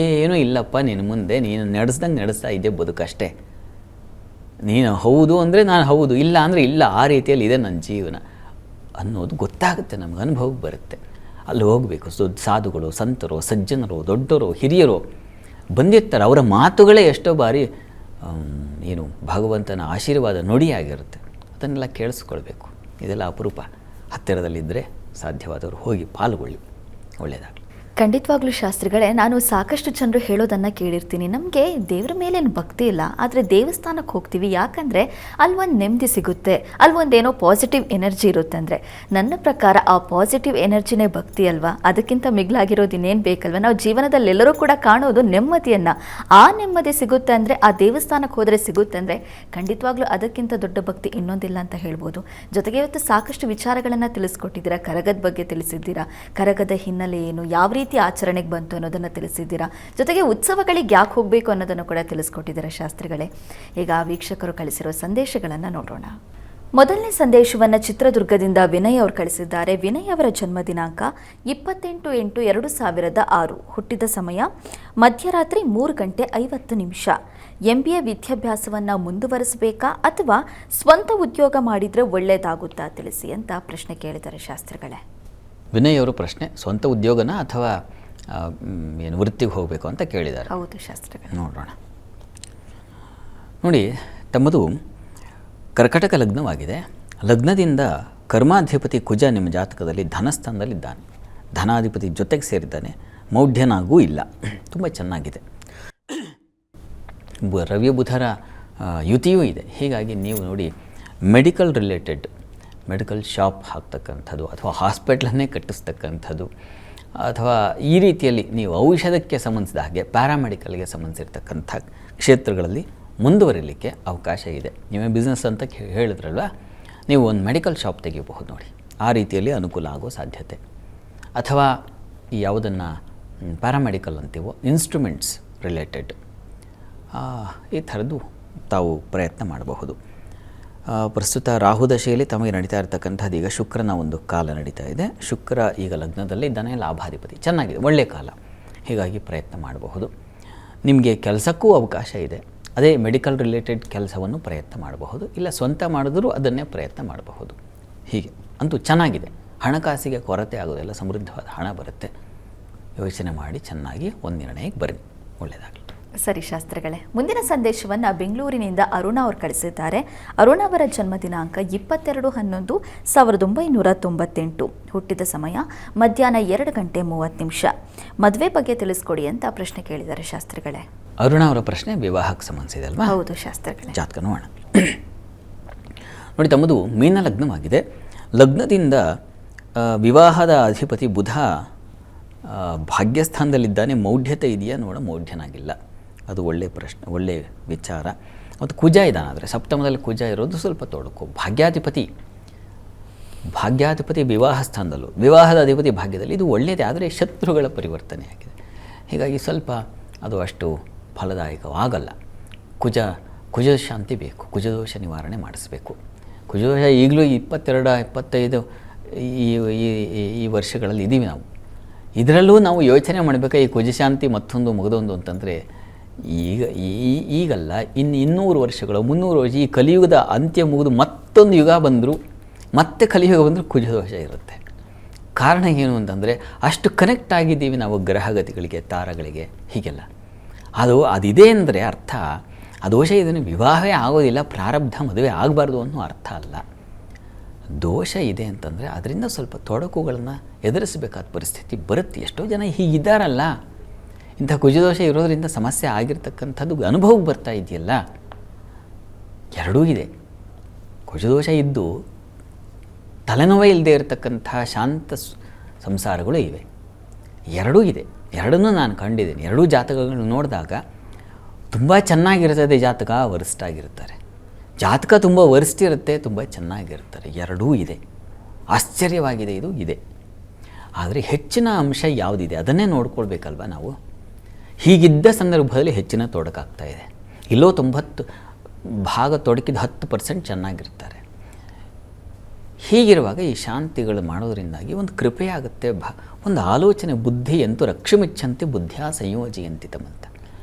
B: ಏನೂ ಇಲ್ಲಪ್ಪ, ನಿನ್ನ ಮುಂದೆ ನೀನು ನಡೆಸ್ತಾ ಇದ್ದೆ ಬದುಕಷ್ಟೇ. ನೀನು ಹೌದು ಅಂದರೆ ನಾನು ಹೌದು, ಇಲ್ಲ ಅಂದರೆ ಇಲ್ಲ, ಆ ರೀತಿಯಲ್ಲಿ ಇದೆ ನನ್ನ ಜೀವನ ಅನ್ನೋದು ಗೊತ್ತಾಗುತ್ತೆ, ನಮ್ಗೆ ಅನುಭವಕ್ಕೆ ಬರುತ್ತೆ. ಅಲ್ಲಿ ಹೋಗಬೇಕು. ಸಾಧುಗಳು, ಸಂತರು, ಸಜ್ಜನರು, ದೊಡ್ಡವರು, ಹಿರಿಯರು ಬಂದಿರ್ತಾರೆ. ಅವರ ಮಾತುಗಳೇ ಎಷ್ಟೋ ಬಾರಿ ಏನು ಭಗವಂತನ ಆಶೀರ್ವಾದ ನುಡಿಯಾಗಿರುತ್ತೆ. ಅದನ್ನೆಲ್ಲ ಕೇಳಿಸ್ಕೊಳ್ಬೇಕು. ಇದೆಲ್ಲ ಅಪರೂಪ. ಹತ್ತಿರದಲ್ಲಿದ್ದರೆ ಸಾಧ್ಯವಾದವರು ಹೋಗಿ ಪಾಲ್ಗೊಳ್ಳಿ, ಒಳ್ಳೆಯದಾಗಲಿ.
A: ಖಂಡಿತವಾಗ್ಲೂ ಶಾಸ್ತ್ರಿಗಳೇ, ನಾನು ಸಾಕಷ್ಟು ಜನರು ಹೇಳೋದನ್ನು ಕೇಳಿರ್ತೀನಿ, ನಮಗೆ ದೇವರ ಮೇಲೇನು ಭಕ್ತಿ ಇಲ್ಲ, ಆದರೆ ದೇವಸ್ಥಾನಕ್ಕೆ ಹೋಗ್ತೀವಿ ಯಾಕಂದರೆ ಅಲ್ಲೊಂದು ನೆಮ್ಮದಿ ಸಿಗುತ್ತೆ, ಅಲ್ಲೊಂದೇನೋ ಪಾಸಿಟಿವ್ ಎನರ್ಜಿ ಇರುತ್ತೆ. ಅಂದರೆ ನನ್ನ ಪ್ರಕಾರ ಆ ಪಾಸಿಟಿವ್ ಎನರ್ಜಿನೇ ಭಕ್ತಿ ಅಲ್ವಾ? ಅದಕ್ಕಿಂತ ಮಿಗಿಲಾಗಿರೋದು ಇನ್ನೇನು ಬೇಕಲ್ವ? ನಾವು ಜೀವನದಲ್ಲಿ ಎಲ್ಲರೂ ಕೂಡ ಕಾಣೋದು ನೆಮ್ಮದಿಯನ್ನು. ಆ ನೆಮ್ಮದಿ ಸಿಗುತ್ತೆ ಅಂದರೆ, ಆ ದೇವಸ್ಥಾನಕ್ಕೆ ಹೋದರೆ ಸಿಗುತ್ತೆ ಅಂದರೆ ಖಂಡಿತವಾಗ್ಲೂ ಅದಕ್ಕಿಂತ ದೊಡ್ಡ ಭಕ್ತಿ ಇನ್ನೊಂದಿಲ್ಲ ಅಂತ ಹೇಳ್ಬೋದು. ಜೊತೆಗೆ ಇವತ್ತು ಸಾಕಷ್ಟು ವಿಚಾರಗಳನ್ನು ತಿಳಿಸ್ಕೊಟ್ಟಿದ್ದೀರಾ. ಕರಗದ ಬಗ್ಗೆ ತಿಳಿಸಿದ್ದೀರಾ, ಕರಗದ ಹಿನ್ನೆಲೆ ಏನು, ಯಾವ ರೀತಿ ಆಚರಣೆಗೆ ಬಂತು ಅನ್ನೋದನ್ನು ತಿಳಿಸಿದ್ದೀರಾ. ಜೊತೆಗೆ ಉತ್ಸವಗಳಿಗೆ ಯಾಕೆ ಹೋಗಬೇಕು ಅನ್ನೋದನ್ನು ಕೂಡ ತಿಳಿಸ್ಕೊಟ್ಟಿದ್ದೀರಾ ಶಾಸ್ತ್ರಿಗಳೇ. ಈಗ ವೀಕ್ಷಕರು ಕಳಿಸಿರೋ ಸಂದೇಶಗಳನ್ನು ನೋಡೋಣ. ಮೊದಲನೇ ಸಂದೇಶವನ್ನು ಚಿತ್ರದುರ್ಗದಿಂದ ವಿನಯ್ ಅವರು ಕಳಿಸಿದ್ದಾರೆ. ವಿನಯ್ ಅವರ ಜನ್ಮ ದಿನಾಂಕ 28/8/2006. ಹುಟ್ಟಿದ ಸಮಯ ಮಧ್ಯರಾತ್ರಿ 3:50. MBA ವಿದ್ಯಾಭ್ಯಾಸವನ್ನು ಮುಂದುವರಿಸಬೇಕಾ ಅಥವಾ ಸ್ವಂತ ಉದ್ಯೋಗ ಮಾಡಿದರೆ ಒಳ್ಳೆಯದಾಗುತ್ತಾ ತಿಳಿಸಿ ಅಂತ ಪ್ರಶ್ನೆ ಕೇಳಿದ್ದಾರೆ ಶಾಸ್ತ್ರಿಗಳೇ.
B: ವಿನಯ್ ಅವರು ಪ್ರಶ್ನೆ ಸ್ವಂತ ಉದ್ಯೋಗನ ಅಥವಾ ಏನು ವೃತ್ತಿಗೆ ಹೋಗಬೇಕು ಅಂತ ಕೇಳಿದ್ದಾರೆ.
A: ಹೌದು ಶಾಸ್ತ್ರಿಗಳೇ.
B: ನೋಡೋಣ. ನೋಡಿ, ತಮ್ಮದು ಕರ್ಕಟಕ ಲಗ್ನವಾಗಿದೆ. ಲಗ್ನದಿಂದ ಕರ್ಮಾಧಿಪತಿ ಕುಜ ನಿಮ್ಮ ಜಾತಕದಲ್ಲಿ ಧನಸ್ಥಾನದಲ್ಲಿದ್ದಾನೆ. ಧನಾಧಿಪತಿ ಜೊತೆಗೆ ಸೇರಿದ್ದಾನೆ. ಮೌಢ್ಯನಾಗೂ ಇಲ್ಲ. ತುಂಬ ಚೆನ್ನಾಗಿದೆ. ರವಿ ಬುಧರ ಯುತಿಯೂ ಇದೆ. ಹೀಗಾಗಿ ನೀವು ನೋಡಿ ಮೆಡಿಕಲ್ ಶಾಪ್ ಹಾಕ್ತಕ್ಕಂಥದ್ದು ಅಥವಾ ಹಾಸ್ಪಿಟ್ಲನ್ನೇ ಕಟ್ಟಿಸ್ತಕ್ಕಂಥದ್ದು ಅಥವಾ ಈ ರೀತಿಯಲ್ಲಿ ನೀವು ಔಷಧಕ್ಕೆ ಸಂಬಂಧಿಸಿದ ಹಾಗೆ ಪ್ಯಾರಾಮೆಡಿಕಲ್ಗೆ ಸಂಬಂಧಿಸಿರ್ತಕ್ಕಂಥ ಕ್ಷೇತ್ರಗಳಲ್ಲಿ ಮುಂದುವರಿಲಿಕ್ಕೆ ಅವಕಾಶ ಇದೆ. ನೀವೇ ಬಿಸ್ನೆಸ್ ಅಂತ ಹೇಳಿದ್ರಲ್ವ, ನೀವು ಒಂದು ಮೆಡಿಕಲ್ ಶಾಪ್ ತೆಗಿಬಹುದು ನೋಡಿ. ಆ ರೀತಿಯಲ್ಲಿ ಅನುಕೂಲ ಆಗೋ ಸಾಧ್ಯತೆ. ಅಥವಾ ಈ ಯಾವುದನ್ನು ಪ್ಯಾರಾಮೆಡಿಕಲ್ ಅಂತೀವೋ, ಇನ್ಸ್ಟ್ರೂಮೆಂಟ್ಸ್ ರಿಲೇಟೆಡ್ ಈ ಥರದ್ದು ತಾವು ಪ್ರಯತ್ನ ಮಾಡಬಹುದು. ಪ್ರಸ್ತುತ ರಾಹುದಶೆಯಲ್ಲಿ ತಮಗೆ ನಡೀತಾ ಇರತಕ್ಕಂಥದ್ದು ಈಗ ಶುಕ್ರನ ಒಂದು ಕಾಲ ನಡೀತಾ ಇದೆ. ಶುಕ್ರ ಈಗ ಲಗ್ನದಲ್ಲಿ ಇದ್ದಾನೆ, ಲಾಭಾಧಿಪತಿ. ಚೆನ್ನಾಗಿದೆ, ಒಳ್ಳೆಯ ಕಾಲ. ಹೀಗಾಗಿ ಪ್ರಯತ್ನ ಮಾಡಬಹುದು. ನಿಮಗೆ ಕೆಲಸಕ್ಕೂ ಅವಕಾಶ ಇದೆ. ಅದೇ ಮೆಡಿಕಲ್ ರಿಲೇಟೆಡ್ ಕೆಲಸವನ್ನು ಪ್ರಯತ್ನ ಮಾಡಬಹುದು. ಇಲ್ಲ ಸ್ವಂತ ಮಾಡಿದ್ರೂ ಅದನ್ನೇ ಪ್ರಯತ್ನ ಮಾಡಬಹುದು. ಹೀಗೆ ಅಂತೂ ಚೆನ್ನಾಗಿದೆ. ಹಣಕಾಸಿಗೆ ಕೊರತೆ ಆಗೋದಿಲ್ಲ, ಸಮೃದ್ಧವಾದ ಹಣ ಬರುತ್ತೆ. ಯೋಚನೆ ಮಾಡಿ ಚೆನ್ನಾಗಿ ಒಂದು ನಿರ್ಣಯಕ್ಕೆ ಬನ್ನಿ, ಒಳ್ಳೆಯದಾಗಲಿ.
A: ಸರಿ ಶಾಸ್ತ್ರಿಗಳೇ, ಮುಂದಿನ ಸಂದೇಶವನ್ನು ಬೆಂಗಳೂರಿನಿಂದ ಅರುಣ ಅವರು ಕಳಿಸಿದ್ದಾರೆ. ಅರುಣ ಅವರ ಜನ್ಮ ದಿನಾಂಕ 22/11/1998. ಹುಟ್ಟಿದ ಸಮಯ ಮಧ್ಯಾಹ್ನ 2:30. ಮದುವೆ ಬಗ್ಗೆ ತಿಳಿಸ್ಕೊಡಿ ಅಂತ ಪ್ರಶ್ನೆ ಕೇಳಿದ್ದಾರೆ ಶಾಸ್ತ್ರಿಗಳೇ.
B: ಅರುಣ ಅವರ ಪ್ರಶ್ನೆ ವಿವಾಹಕ್ಕೆ ಸಂಬಂಧಿಸಿದೆ ಅಲ್ವಾ?
A: ಹೌದು ಶಾಸ್ತ್ರಿಗಳೇ.
B: ಜಾತಕ ನೋಡೋಣ. ನೋಡಿ, ತಮ್ಮದು ಮೀನ ಲಗ್ನವಾಗಿದೆ. ಲಗ್ನದಿಂದ ವಿವಾಹದ ಅಧಿಪತಿ ಬುಧ ಭಾಗ್ಯಸ್ಥಾನದಲ್ಲಿದ್ದಾನೆ. ಮೌಢ್ಯತೆ ಇದೆಯಾ ನೋಡ, ಮೌಢ್ಯನಾಗಿಲ್ಲ. ಅದು ಒಳ್ಳೆಯ ಪ್ರಶ್ನೆ, ಒಳ್ಳೆಯ ವಿಚಾರ. ಮತ್ತು ಕುಜ ಇದ್ದಾನೆ. ಆದರೆ ಸಪ್ತಮದಲ್ಲಿ ಕುಜ ಇರೋದು ಸ್ವಲ್ಪ ತೊಡಕು. ಭಾಗ್ಯಾಧಿಪತಿ ವಿವಾಹ ಸ್ಥಾನದಲ್ಲೂ, ವಿವಾಹದ ಅಧಿಪತಿ ಭಾಗ್ಯದಲ್ಲಿ, ಇದು ಒಳ್ಳೆಯದೇ. ಆದರೆ ಶತ್ರುಗಳ ಪರಿವರ್ತನೆ ಆಗಿದೆ. ಹೀಗಾಗಿ ಸ್ವಲ್ಪ ಅದು ಅಷ್ಟು ಫಲದಾಯಕವಾಗಲ್ಲ. ಕುಜ ಶಾಂತಿ ಬೇಕು. ಕುಜದೋಷ ನಿವಾರಣೆ ಮಾಡಿಸಬೇಕು. ಕುಜದೋಷ ಈಗಲೂ 22-25 ಈ ವರ್ಷಗಳಲ್ಲಿ ಇದ್ದೀವಿ ನಾವು. ಇದರಲ್ಲೂ ನಾವು ಯೋಚನೆ ಮಾಡಬೇಕಾ, ಈ ಕುಜಶಾಂತಿ ಮತ್ತೊಂದು ಮುಗಿದೊಂದು ಅಂತಂದರೆ ಈಗಲ್ಲ, 200 ವರ್ಷಗಳು 300 ವರ್ಷ, ಈ ಕಲಿಯುಗದ ಅಂತ್ಯ ಮುಗಿದು ಮತ್ತೊಂದು ಯುಗ ಬಂದರೂ, ಮತ್ತೆ ಕಲಿಯುಗ ಬಂದರೂ ಕುಜದೋಷ ಇರುತ್ತೆ. ಕಾರಣ ಏನು ಅಂತಂದರೆ ಅಷ್ಟು ಕನೆಕ್ಟ್ ಆಗಿದ್ದೀವಿ ನಾವು ಗ್ರಹಗತಿಗಳಿಗೆ, ತಾರಗಳಿಗೆ, ಹೀಗೆಲ್ಲ. ಅದಿದೆ ಅಂದರೆ ಅರ್ಥ ಆ ದೋಷ ಇದನ್ನು ವಿವಾಹವೇ ಆಗೋದಿಲ್ಲ, ಪ್ರಾರಬ್ಧ ಮದುವೆ ಆಗಬಾರ್ದು ಅನ್ನೋ ಅರ್ಥ ಅಲ್ಲ. ದೋಷ ಇದೆ ಅಂತಂದರೆ ಅದರಿಂದ ಸ್ವಲ್ಪ ತೊಡಕುಗಳನ್ನು ಎದುರಿಸಬೇಕಾದ ಪರಿಸ್ಥಿತಿ ಬರುತ್ತೆ. ಎಷ್ಟೋ ಜನ ಹೀಗಿದ್ದಾರಲ್ಲ, ಇಂಥ ಕುಜದೋಷ ಇರೋದರಿಂದ ಸಮಸ್ಯೆ ಆಗಿರ್ತಕ್ಕಂಥದ್ದು ಅನುಭವಕ್ಕೆ ಬರ್ತಾ ಇದೆಯಲ್ಲ. ಎರಡೂ ಇದೆ. ಕುಜದೋಷ ಇದ್ದು ತಲೆನೋವೇ ಇಲ್ಲದೆ ಇರತಕ್ಕಂಥ ಶಾಂತ ಸಂಸಾರಗಳು ಇವೆ. ಎರಡೂ ಇದೆ. ಎರಡನ್ನೂ ನಾನು ಕಂಡಿದ್ದೀನಿ. ಎರಡೂ ಜಾತಕಗಳನ್ನು ನೋಡಿದಾಗ ತುಂಬ ಚೆನ್ನಾಗಿರ್ತದೆ ಜಾತಕ, ವರಿಷ್ಠ ಆಗಿರ್ತಾರೆ. ಜಾತಕ ತುಂಬ ವರಿಷ್ಠ ಇರುತ್ತೆ, ತುಂಬ ಚೆನ್ನಾಗಿರ್ತಾರೆ. ಎರಡೂ ಇದೆ. ಆಶ್ಚರ್ಯವಾಗಿದೆ, ಇದು ಇದೆ. ಆದರೆ ಹೆಚ್ಚಿನ ಅಂಶ ಯಾವುದಿದೆ ಅದನ್ನೇ ನೋಡ್ಕೊಳ್ಬೇಕಲ್ವ ನಾವು. ಹೀಗಿದ್ದ ಸಂದರ್ಭದಲ್ಲಿ ಹೆಚ್ಚಿನ ತೊಡಕಾಗ್ತಾ ಇದೆ. ಇಲ್ಲೋ 90 ಭಾಗ ತೊಡಕಿದ 10% ಚೆನ್ನಾಗಿರ್ತಾರೆ. ಹೀಗಿರುವಾಗ ಈ ಶಾಂತಿಗಳು ಮಾಡೋದರಿಂದಾಗಿ ಒಂದು ಕೃಪೆ ಆಗುತ್ತೆ. ಒಂದು ಆಲೋಚನೆ, ಬುದ್ಧಿ ಎಂತೂ ರಕ್ಷಮಿಚ್ಚಂತೆ ಬುದ್ಧಿಯ ಸಂಯೋಜಯಂತಿ ತಮ್ಮಂತ.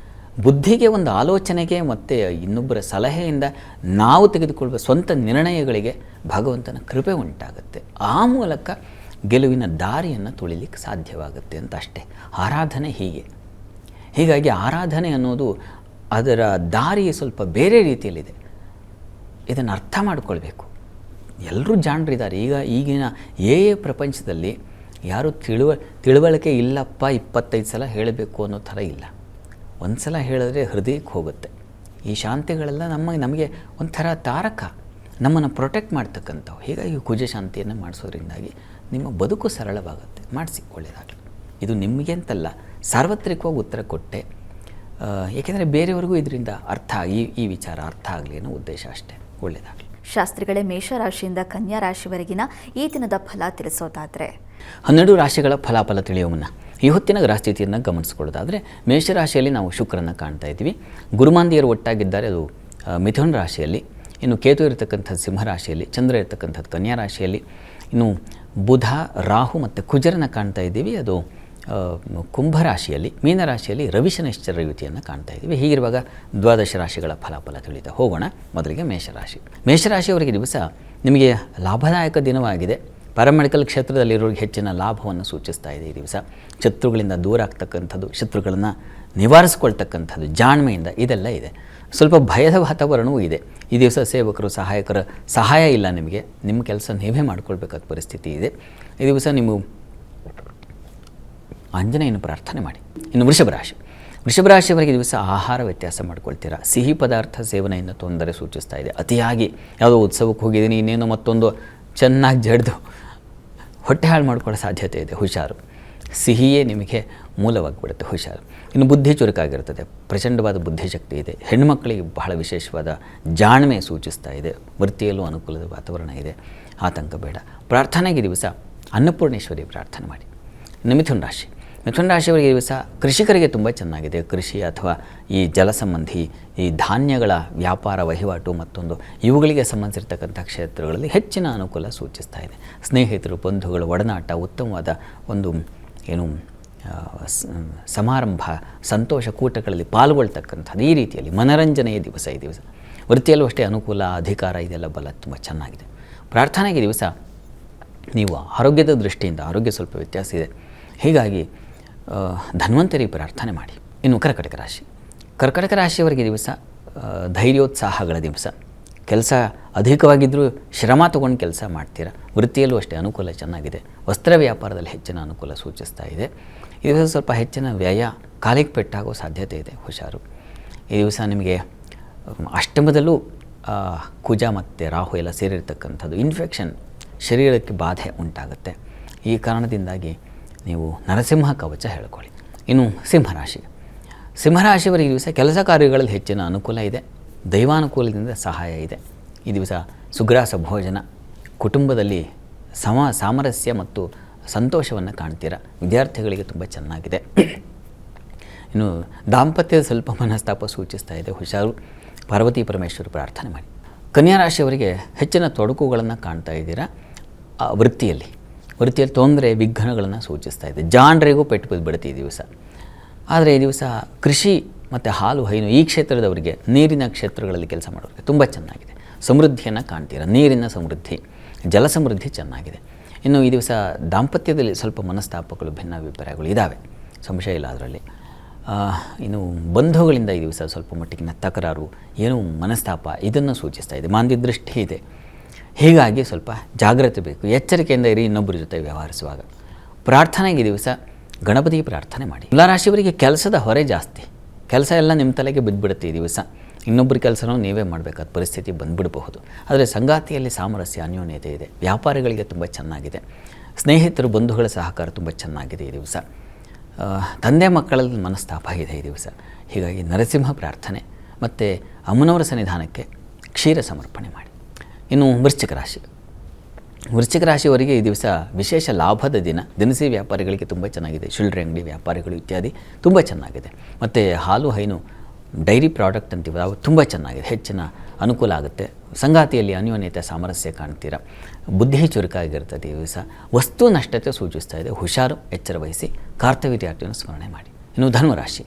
B: ಬುದ್ಧಿಗೆ ಒಂದು ಆಲೋಚನೆಗೆ ಮತ್ತು ಇನ್ನೊಬ್ಬರ ಸಲಹೆಯಿಂದ ನಾವು ತೆಗೆದುಕೊಳ್ಳುವ ಸ್ವಂತ ನಿರ್ಣಯಗಳಿಗೆ ಭಗವಂತನ ಕೃಪೆ ಉಂಟಾಗುತ್ತೆ. ಆ ಮೂಲಕ ಗೆಲುವಿನ ದಾರಿಯನ್ನು ತುಳಿಲಿಕ್ಕೆ ಸಾಧ್ಯವಾಗುತ್ತೆ ಅಂತ ಅಷ್ಟೇ. ಆರಾಧನೆ ಹೀಗಾಗಿ ಆರಾಧನೆ ಅನ್ನೋದು ಅದರ ದಾರಿ ಸ್ವಲ್ಪ ಬೇರೆ ರೀತಿಯಲ್ಲಿದೆ. ಇದನ್ನು ಅರ್ಥ ಮಾಡಿಕೊಳ್ಬೇಕು. ಎಲ್ಲರೂ ಜಾಣರಿದ್ದಾರೆ. ಈಗಿನ ಪ್ರಪಂಚದಲ್ಲಿ ಯಾರೂ ತಿಳುವಳಿಕೆ ಇಲ್ಲಪ್ಪ 25 ಸಲ ಹೇಳಬೇಕು ಅನ್ನೋ ಥರ ಇಲ್ಲ. ಒಂದು ಸಲ ಹೇಳಿದ್ರೆ ಹೃದಯಕ್ಕೆ ಹೋಗುತ್ತೆ. ಈ ಶಾಂತಿಗಳೆಲ್ಲ ನಮಗೆ ಒಂಥರ ತಾರಕ, ನಮ್ಮನ್ನು ಪ್ರೊಟೆಕ್ಟ್ ಮಾಡ್ತಕ್ಕಂಥವು. ಹೀಗಾಗಿ ಕುಜ ಶಾಂತಿಯನ್ನು ಮಾಡಿಸೋದ್ರಿಂದಾಗಿ ನಿಮ್ಮ ಬದುಕು ಸರಳವಾಗುತ್ತೆ. ಮಾಡಿಸಿ, ಒಳ್ಳೆಯದಾಗಲಿ. ಇದು ನಿಮಗೆ ಅಂತಲ್ಲ, ಸಾರ್ವತ್ರಿಕವಾಗಿ ಉತ್ತರ ಕೊಟ್ಟೆ. ಏಕೆಂದರೆ ಬೇರೆಯವ್ರಿಗೂ ಇದರಿಂದ ಈ ವಿಚಾರ ಅರ್ಥ ಆಗಲಿ ಅನ್ನೋ ಉದ್ದೇಶ ಅಷ್ಟೇ. ಒಳ್ಳೆಯದಾಗಲಿ.
A: ಶಾಸ್ತ್ರಿಗಳೇ, ಮೇಷರಾಶಿಯಿಂದ ಕನ್ಯಾ ರಾಶಿವರೆಗಿನ ಈ ದಿನದ ಫಲ ತಿಳಿಸೋದಾದರೆ
B: 12 ರಾಶಿಗಳ ಫಲಾಫಲ ತಿಳಿಯುವ ಮುನ್ನ ಈ ಹೊತ್ತಿನ ಗ್ರಹಸ್ಥಿತಿಯನ್ನು ಗಮನಿಸ್ಕೊಳ್ಳೋದಾದರೆ ಮೇಷರಾಶಿಯಲ್ಲಿ ನಾವು ಶುಕ್ರನ ಕಾಣ್ತಾ ಇದ್ದೀವಿ. ಗುರುಮಾಂದಿಯರು ಒಟ್ಟಾಗಿದ್ದಾರೆ, ಅದು ಮಿಥುನ ರಾಶಿಯಲ್ಲಿ. ಇನ್ನು ಕೇತು ಇರತಕ್ಕಂಥದ್ದು ಸಿಂಹರಾಶಿಯಲ್ಲಿ, ಚಂದ್ರ ಇರತಕ್ಕಂಥದ್ದು ಕನ್ಯಾ ರಾಶಿಯಲ್ಲಿ. ಇನ್ನು ಬುಧ, ರಾಹು ಮತ್ತು ಕುಜರನ ಕಾಣ್ತಾ ಇದ್ದೀವಿ, ಅದು ಕುಂಭರಾಶಿಯಲ್ಲಿ. ಮೀನರಾಶಿಯಲ್ಲಿ ರವಿಶನಿಶ್ಚರ ಯುತಿಯನ್ನು ಕಾಣ್ತಾ ಇದ್ದೀವಿ. ಹೀಗಿರುವಾಗ 12 ರಾಶಿಗಳ ಫಲಾಫಲ ತಿಳಿತಾ ಹೋಗೋಣ. ಮೊದಲಿಗೆ ಮೇಷರಾಶಿಯವರಿಗೆ ದಿವಸ ನಿಮಗೆ ಲಾಭದಾಯಕ ದಿನವಾಗಿದೆ. ಪ್ಯಾರಾಮೆಡಿಕಲ್ ಕ್ಷೇತ್ರದಲ್ಲಿರೋರಿಗೆ ಹೆಚ್ಚಿನ ಲಾಭವನ್ನು ಸೂಚಿಸ್ತಾ ಇದೆ. ಈ ದಿವಸ ಶತ್ರುಗಳಿಂದ ದೂರ ಆಗ್ತಕ್ಕಂಥದ್ದು, ಶತ್ರುಗಳನ್ನು ನಿವಾರಿಸ್ಕೊಳ್ತಕ್ಕಂಥದ್ದು, ಜಾಣ್ಮೆಯಿಂದ ಇದೆಲ್ಲ ಇದೆ. ಸ್ವಲ್ಪ ಭಯದ ವಾತಾವರಣವೂ ಇದೆ. ಈ ದಿವಸ ಸೇವಕರು, ಸಹಾಯಕರ ಸಹಾಯ ಇಲ್ಲ ನಿಮಗೆ. ನಿಮ್ಮ ಕೆಲಸ ನೀವೇ ಮಾಡ್ಕೊಳ್ಬೇಕಾದ ಪರಿಸ್ಥಿತಿ ಇದೆ. ಈ ದಿವಸ ನೀವು ಆಂಜನೇಯನ ಪ್ರಾರ್ಥನೆ ಮಾಡಿ. ಇನ್ನು ವೃಷಭ ರಾಶಿಯವರಿಗೆ ದಿವಸ ಆಹಾರ ವ್ಯತ್ಯಾಸ ಮಾಡ್ಕೊಳ್ತೀರಾ. ಸಿಹಿ ಪದಾರ್ಥ ಸೇವನೆಯಿಂದ ತೊಂದರೆ ಸೂಚಿಸ್ತಾ ಇದೆ. ಅತಿಯಾಗಿ ಯಾವುದೋ ಉತ್ಸವಕ್ಕೆ ಹೋಗಿದ್ದೀನಿ, ಇನ್ನೇನೋ ಮತ್ತೊಂದು ಚೆನ್ನಾಗಿ ಜಡ್ದು ಹೊಟ್ಟೆ ಹಾಳು ಮಾಡ್ಕೊಳ್ಳೋ ಸಾಧ್ಯತೆ ಇದೆ. ಹುಷಾರು. ಸಿಹಿಯೇ ನಿಮಗೆ ಮೂಲವಾಗಿಬಿಡುತ್ತೆ. ಹುಷಾರು. ಇನ್ನು ಬುದ್ಧಿ ಚುರುಕಾಗಿರ್ತದೆ. ಪ್ರಚಂಡವಾದ ಬುದ್ಧಿಶಕ್ತಿ ಇದೆ. ಹೆಣ್ಣುಮಕ್ಕಳಿಗೆ ಬಹಳ ವಿಶೇಷವಾದ ಜಾಣ್ಮೆ ಸೂಚಿಸ್ತಾ ಇದೆ. ವೃತ್ತಿಯಲ್ಲೂ ಅನುಕೂಲದ ವಾತಾವರಣ ಇದೆ. ಆತಂಕ ಬೇಡ. ಪ್ರಾರ್ಥನೆಗೆ ದಿವಸ ಅನ್ನಪೂರ್ಣೇಶ್ವರಿ ಪ್ರಾರ್ಥನೆ ಮಾಡಿ. ಇನ್ನು ಮಿಥುನ ರಾಶಿಯವರಿಗೆ ದಿವಸ ಕೃಷಿಕರಿಗೆ ತುಂಬ ಚೆನ್ನಾಗಿದೆ. ಕೃಷಿ ಅಥವಾ ಈ ಜಲಸಂಬಂಧಿ, ಈ ಧಾನ್ಯಗಳ ವ್ಯಾಪಾರ, ವಹಿವಾಟು ಮತ್ತೊಂದು ಇವುಗಳಿಗೆ ಸಂಬಂಧಿಸಿರ್ತಕ್ಕಂಥ ಕ್ಷೇತ್ರಗಳಲ್ಲಿ ಹೆಚ್ಚಿನ ಅನುಕೂಲ ಸೂಚಿಸ್ತಾ ಇದೆ. ಸ್ನೇಹಿತರು, ಬಂಧುಗಳು, ಒಡನಾಟ, ಉತ್ತಮವಾದ ಒಂದು ಸಮಾರಂಭ, ಸಂತೋಷ ಕೂಟಗಳಲ್ಲಿ ಪಾಲ್ಗೊಳ್ತಕ್ಕಂಥದ್ದು, ಈ ರೀತಿಯಲ್ಲಿ ಮನರಂಜನೆಯ ದಿವಸ ಈ ದಿವಸ. ವೃತ್ತಿಯಲ್ಲೂ ಅಷ್ಟೇ ಅನುಕೂಲ, ಅಧಿಕಾರ ಇದೆಲ್ಲ ಬಲ ತುಂಬ ಚೆನ್ನಾಗಿದೆ. ಪ್ರಾರ್ಥನೆಗೆ ದಿವಸ ನೀವು ಆರೋಗ್ಯದ ದೃಷ್ಟಿಯಿಂದ ಆರೋಗ್ಯ ಸ್ವಲ್ಪ ವ್ಯತ್ಯಾಸ ಇದೆ. ಹೀಗಾಗಿ ಧನ್ವಂತರಿ ಪ್ರಾರ್ಥನೆ ಮಾಡಿ. ಇನ್ನು ಕರ್ಕಟಕ ರಾಶಿಯವರಿಗೆ ದಿವಸ ಧೈರ್ಯೋತ್ಸಾಹಗಳ ದಿವಸ. ಕೆಲಸ ಅಧಿಕವಾಗಿದ್ದರೂ ಶ್ರಮ ತಗೊಂಡು ಕೆಲಸ ಮಾಡ್ತೀರಾ. ವೃತ್ತಿಯಲ್ಲೂ ಅಷ್ಟೇ ಅನುಕೂಲ ಚೆನ್ನಾಗಿದೆ. ವಸ್ತ್ರ ವ್ಯಾಪಾರದಲ್ಲಿ ಹೆಚ್ಚಿನ ಅನುಕೂಲ ಸೂಚಿಸ್ತಾ ಇದೆ. ಈ ದಿವಸ ಸ್ವಲ್ಪ ಹೆಚ್ಚಿನ ವ್ಯಯ, ಕಾಲಿಗೆ ಪೆಟ್ಟಾಗೋ ಸಾಧ್ಯತೆ ಇದೆ. ಹುಷಾರು. ಈ ದಿವಸ ನಿಮಗೆ ಅಷ್ಟಮದಲ್ಲೂ ಕುಜ ಮತ್ತು ರಾಹು ಎಲ್ಲ ಸೇರಿರ್ತಕ್ಕಂಥದ್ದು. ಇನ್ಫೆಕ್ಷನ್, ಶರೀರಕ್ಕೆ ಬಾಧೆ ಉಂಟಾಗುತ್ತೆ. ಈ ಕಾರಣದಿಂದಾಗಿ ನೀವು ನರಸಿಂಹ ಕವಚ ಹೇಳ್ಕೊಳ್ಳಿ. ಇನ್ನು ಸಿಂಹರಾಶಿಯವರಿಗೆ ಈ ದಿವಸ ಕೆಲಸ ಕಾರ್ಯಗಳಲ್ಲಿ ಹೆಚ್ಚಿನ ಅನುಕೂಲ ಇದೆ. ದೈವಾನುಕೂಲದಿಂದ ಸಹಾಯ ಇದೆ. ಈ ದಿವಸ ಸುಗ್ರಾಸ ಭೋಜನ, ಕುಟುಂಬದಲ್ಲಿ ಸಾಮರಸ್ಯ ಮತ್ತು ಸಂತೋಷವನ್ನು ಕಾಣ್ತೀರ. ವಿದ್ಯಾರ್ಥಿಗಳಿಗೆ ತುಂಬ ಚೆನ್ನಾಗಿದೆ. ಇನ್ನು ದಾಂಪತ್ಯದ ಸ್ವಲ್ಪ ಮನಸ್ತಾಪ ಸೂಚಿಸ್ತಾ ಇದೆ. ಹುಷಾರು. ಪಾರ್ವತಿ ಪರಮೇಶ್ವರ ಪ್ರಾರ್ಥನೆ ಮಾಡಿ. ಕನ್ಯಾ ರಾಶಿಯವರಿಗೆ ಹೆಚ್ಚಿನ ತೊಡಕುಗಳನ್ನು ಕಾಣ್ತಾ ಇದ್ದೀರಾ. ವೃತ್ತಿಯಲ್ಲಿ ತೊಂದರೆ, ವಿಘ್ನಗಳನ್ನು ಸೂಚಿಸ್ತಾ ಇದೆ. ಜಾಣರಿಗೂ ಪೆಟ್ಟು ಬಿದ್ದುಬಿಡುತ್ತೆ ಈ ದಿವಸ. ಆದರೆ ಈ ದಿವಸ ಕೃಷಿ ಮತ್ತು ಹಾಲು, ಹೈನು ಈ ಕ್ಷೇತ್ರದವರಿಗೆ, ನೀರಿನ ಕ್ಷೇತ್ರಗಳಲ್ಲಿ ಕೆಲಸ ಮಾಡೋರಿಗೆ ತುಂಬ ಚೆನ್ನಾಗಿದೆ. ಸಮೃದ್ಧಿಯನ್ನು ಕಾಣ್ತೀರ. ನೀರಿನ ಸಮೃದ್ಧಿ, ಜಲ ಸಮೃದ್ಧಿ ಚೆನ್ನಾಗಿದೆ. ಇನ್ನು ಈ ದಿವಸ ದಾಂಪತ್ಯದಲ್ಲಿ ಸ್ವಲ್ಪ ಮನಸ್ತಾಪಗಳು, ಭಿನ್ನಾಭಿಪ್ರಾಯಗಳು ಇದ್ದಾವೆ, ಸಂಶಯ ಇಲ್ಲ ಅದರಲ್ಲಿ. ಇನ್ನು ಬಂಧುಗಳಿಂದ ಈ ದಿವಸ ಸ್ವಲ್ಪ ಮಟ್ಟಿಗಿನ ತಕರಾರು, ಏನು ಮನಸ್ತಾಪ ಇದನ್ನು ಸೂಚಿಸ್ತಾ ಇದೆ. ಮಾಂದ್ಯ ದೃಷ್ಟಿ ಇದೆ. ಹೀಗಾಗಿ ಸ್ವಲ್ಪ ಜಾಗ್ರತೆ ಬೇಕು, ಎಚ್ಚರಿಕೆಯಿಂದ ಇರಿ ಇನ್ನೊಬ್ಬರ ಜೊತೆ ವ್ಯವಹರಿಸುವಾಗ. ಪ್ರಾರ್ಥನೆಗೆ ಈ ದಿವಸ ಗಣಪತಿ ಪ್ರಾರ್ಥನೆ ಮಾಡಿ. ತುಲಾರಾಶಿಯವರಿಗೆ ಕೆಲಸದ ಹೊರೆ ಜಾಸ್ತಿ, ಕೆಲಸ ಎಲ್ಲ ನಿಮ್ಮ ತಲೆಗೆ ಬಿದ್ದುಬಿಡುತ್ತೆ ಈ ದಿವಸ. ಇನ್ನೊಬ್ಬರ ಕೆಲಸನೂ ನೀವೇ ಮಾಡಬೇಕಾದ ಪರಿಸ್ಥಿತಿ ಬಂದುಬಿಡಬಹುದು. ಆದರೆ ಸಂಗಾತಿಯಲ್ಲಿ ಸಾಮರಸ್ಯ, ಅನ್ಯೋನ್ಯತೆ ಇದೆ. ವ್ಯಾಪಾರಿಗಳಿಗೆ ತುಂಬ ಚೆನ್ನಾಗಿದೆ. ಸ್ನೇಹಿತರು, ಬಂಧುಗಳ ಸಹಕಾರ ತುಂಬ ಚೆನ್ನಾಗಿದೆ ಈ ದಿವಸ. ತಂದೆ ಮಕ್ಕಳಲ್ಲಿ ಮನಸ್ತಾಪ ಇದೆ ಈ ದಿವಸ. ಹೀಗಾಗಿ ನರಸಿಂಹ ಪ್ರಾರ್ಥನೆ ಮತ್ತು ಅಮ್ಮನವರ ಸನ್ನಿಧಾನಕ್ಕೆ ಕ್ಷೀರ ಸಮರ್ಪಣೆ ಮಾಡಿ. ಇನ್ನು ವೃಶ್ಚಿಕ ರಾಶಿ. ವೃಶ್ಚಿಕ ರಾಶಿಯವರಿಗೆ ಈ ದಿವಸ ವಿಶೇಷ ಲಾಭದ ದಿನ. ದಿನಸಿ ವ್ಯಾಪಾರಿಗಳಿಗೆ ತುಂಬ ಚೆನ್ನಾಗಿದೆ. ಚಿಲ್ಲರೆ ಅಂಗಡಿ ವ್ಯಾಪಾರಿಗಳು ಇತ್ಯಾದಿ ತುಂಬ ಚೆನ್ನಾಗಿದೆ. ಮತ್ತು ಹಾಲು ಹೈನು ಡೈರಿ ಪ್ರಾಡಕ್ಟ್ ಅಂತೀವಿ, ಅವು ತುಂಬ ಚೆನ್ನಾಗಿದೆ. ಹೆಚ್ಚಿನ ಅನುಕೂಲ ಆಗುತ್ತೆ. ಸಂಗಾತಿಯಲ್ಲಿ ಅನ್ಯೋನ್ಯತೆ, ಸಾಮರಸ್ಯ ಕಾಣ್ತೀರ. ಬುದ್ಧಿ ಚುರುಕಾಗಿರ್ತದೆ ಈ ದಿವಸ. ವಸ್ತು ನಷ್ಟತೆ ಸೂಚಿಸ್ತಾ ಇದೆ. ಹುಷಾರು, ಎಚ್ಚರ ವಹಿಸಿ. ಕಾರ್ತವೀರ್ಯಾಟಿಯನ್ನು ಸ್ಮರಣೆ ಮಾಡಿ. ಇನ್ನು ಧನುರಾಶಿ.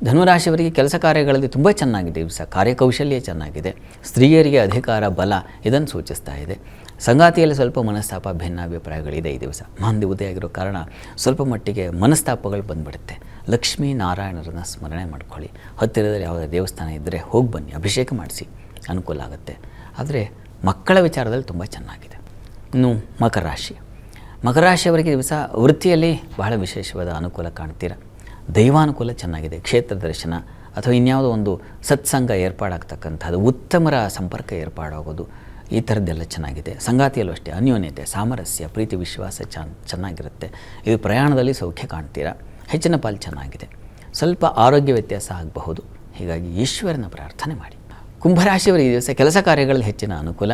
B: ಧನುರಾಶಿಯವರಿಗೆ ಕೆಲಸ ಕಾರ್ಯಗಳಲ್ಲಿ ತುಂಬ ಚೆನ್ನಾಗಿದೆ ಈ ದಿವಸ. ಕಾರ್ಯಕೌಶಲ್ಯ ಚೆನ್ನಾಗಿದೆ. ಸ್ತ್ರೀಯರಿಗೆ ಅಧಿಕಾರ, ಬಲ ಇದನ್ನು ಸೂಚಿಸ್ತಾ ಇದೆ. ಸಂಗಾತಿಯಲ್ಲಿ ಸ್ವಲ್ಪ ಮನಸ್ತಾಪ, ಭಿನ್ನಾಭಿಪ್ರಾಯಗಳಿದೆ ಈ ದಿವಸ. ಮಾಂದ್ಯ ಉದಯ ಆಗಿರೋ ಕಾರಣ ಸ್ವಲ್ಪ ಮಟ್ಟಿಗೆ ಮನಸ್ತಾಪಗಳು ಬಂದುಬಿಡುತ್ತೆ. ಲಕ್ಷ್ಮೀ ನಾರಾಯಣರನ್ನು ಸ್ಮರಣೆ ಮಾಡ್ಕೊಳ್ಳಿ. ಹತ್ತಿರದಲ್ಲಿ ಯಾವುದೇ ದೇವಸ್ಥಾನ ಇದ್ದರೆ ಹೋಗಿ ಬನ್ನಿ, ಅಭಿಷೇಕ ಮಾಡಿಸಿ, ಅನುಕೂಲ ಆಗುತ್ತೆ. ಆದರೆ ಮಕ್ಕಳ ವಿಚಾರದಲ್ಲಿ ತುಂಬ ಚೆನ್ನಾಗಿದೆ. ಇನ್ನು ಮಕರ ರಾಶಿ. ಮಕರ ರಾಶಿಯವರಿಗೆ ದಿವಸ ವೃತ್ತಿಯಲ್ಲಿ ಬಹಳ ವಿಶೇಷವಾದ ಅನುಕೂಲ ಕಾಣ್ತೀರ. ದೈವಾನುಕೂಲ ಚೆನ್ನಾಗಿದೆ. ಕ್ಷೇತ್ರ ದರ್ಶನ ಅಥವಾ ಇನ್ಯಾವುದೋ ಒಂದು ಸತ್ಸಂಗ ಏರ್ಪಾಡಾಗ್ತಕ್ಕಂಥದ್ದು, ಉತ್ತಮರ ಸಂಪರ್ಕ ಏರ್ಪಾಡಾಗೋದು, ಈ ಥರದ್ದೆಲ್ಲ ಚೆನ್ನಾಗಿದೆ. ಸಂಗಾತಿಯಲ್ಲೂ ಅಷ್ಟೇ ಅನ್ಯೋನ್ಯತೆ, ಸಾಮರಸ್ಯ, ಪ್ರೀತಿ, ವಿಶ್ವಾಸ ಚೆನ್ನಾಗಿರುತ್ತೆ. ಇದು ಪ್ರಯಾಣದಲ್ಲಿ ಸೌಖ್ಯ ಕಾಣ್ತೀರಾ. ಹೆಚ್ಚಿನ ಪಾಲು ಚೆನ್ನಾಗಿದೆ. ಸ್ವಲ್ಪ ಆರೋಗ್ಯ ವ್ಯತ್ಯಾಸ ಆಗಬಹುದು. ಹೀಗಾಗಿ ಈಶ್ವರನ ಪ್ರಾರ್ಥನೆ ಮಾಡಿ. ಕುಂಭರಾಶಿಯವರು ಈ ದಿವಸ ಕೆಲಸ ಕಾರ್ಯಗಳಲ್ಲಿ ಹೆಚ್ಚಿನ ಅನುಕೂಲ.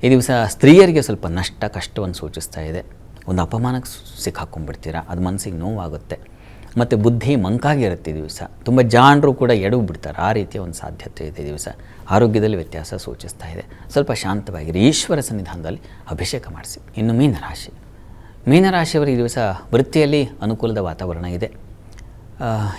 B: ಈ ದಿವಸ ಸ್ತ್ರೀಯರಿಗೆ ಸ್ವಲ್ಪ ನಷ್ಟ, ಕಷ್ಟವನ್ನು ಸೂಚಿಸ್ತಾ ಇದೆ. ಒಂದು ಅಪಮಾನಕ್ಕೆ ಸಿಕ್ಕಾಕೊಂಡ್ಬಿಡ್ತೀರಾ, ಅದು ಮನಸ್ಸಿಗೆ ನೋವಾಗುತ್ತೆ. ಮತ್ತು ಬುದ್ಧಿ ಮಂಕಾಗಿರುತ್ತೆ ಈ ದಿವಸ. ತುಂಬ ಜಾಣರು ಕೂಡ ಎಡವು ಬಿಡ್ತಾರೆ, ಆ ರೀತಿಯ ಒಂದು ಸಾಧ್ಯತೆ ಇದೆ ಈ ದಿವಸ. ಆರೋಗ್ಯದಲ್ಲಿ ವ್ಯತ್ಯಾಸ ಸೂಚಿಸ್ತಾ ಇದೆ. ಸ್ವಲ್ಪ ಶಾಂತವಾಗಿರಿ. ಈಶ್ವರ ಸನ್ನಿಧಾನದಲ್ಲಿ ಅಭಿಷೇಕ ಮಾಡಿಸಿ. ಇನ್ನು ಮೀನರಾಶಿ. ಮೀನರಾಶಿಯವರು ಈ ದಿವಸ ವೃತ್ತಿಯಲ್ಲಿ ಅನುಕೂಲದ ವಾತಾವರಣ ಇದೆ.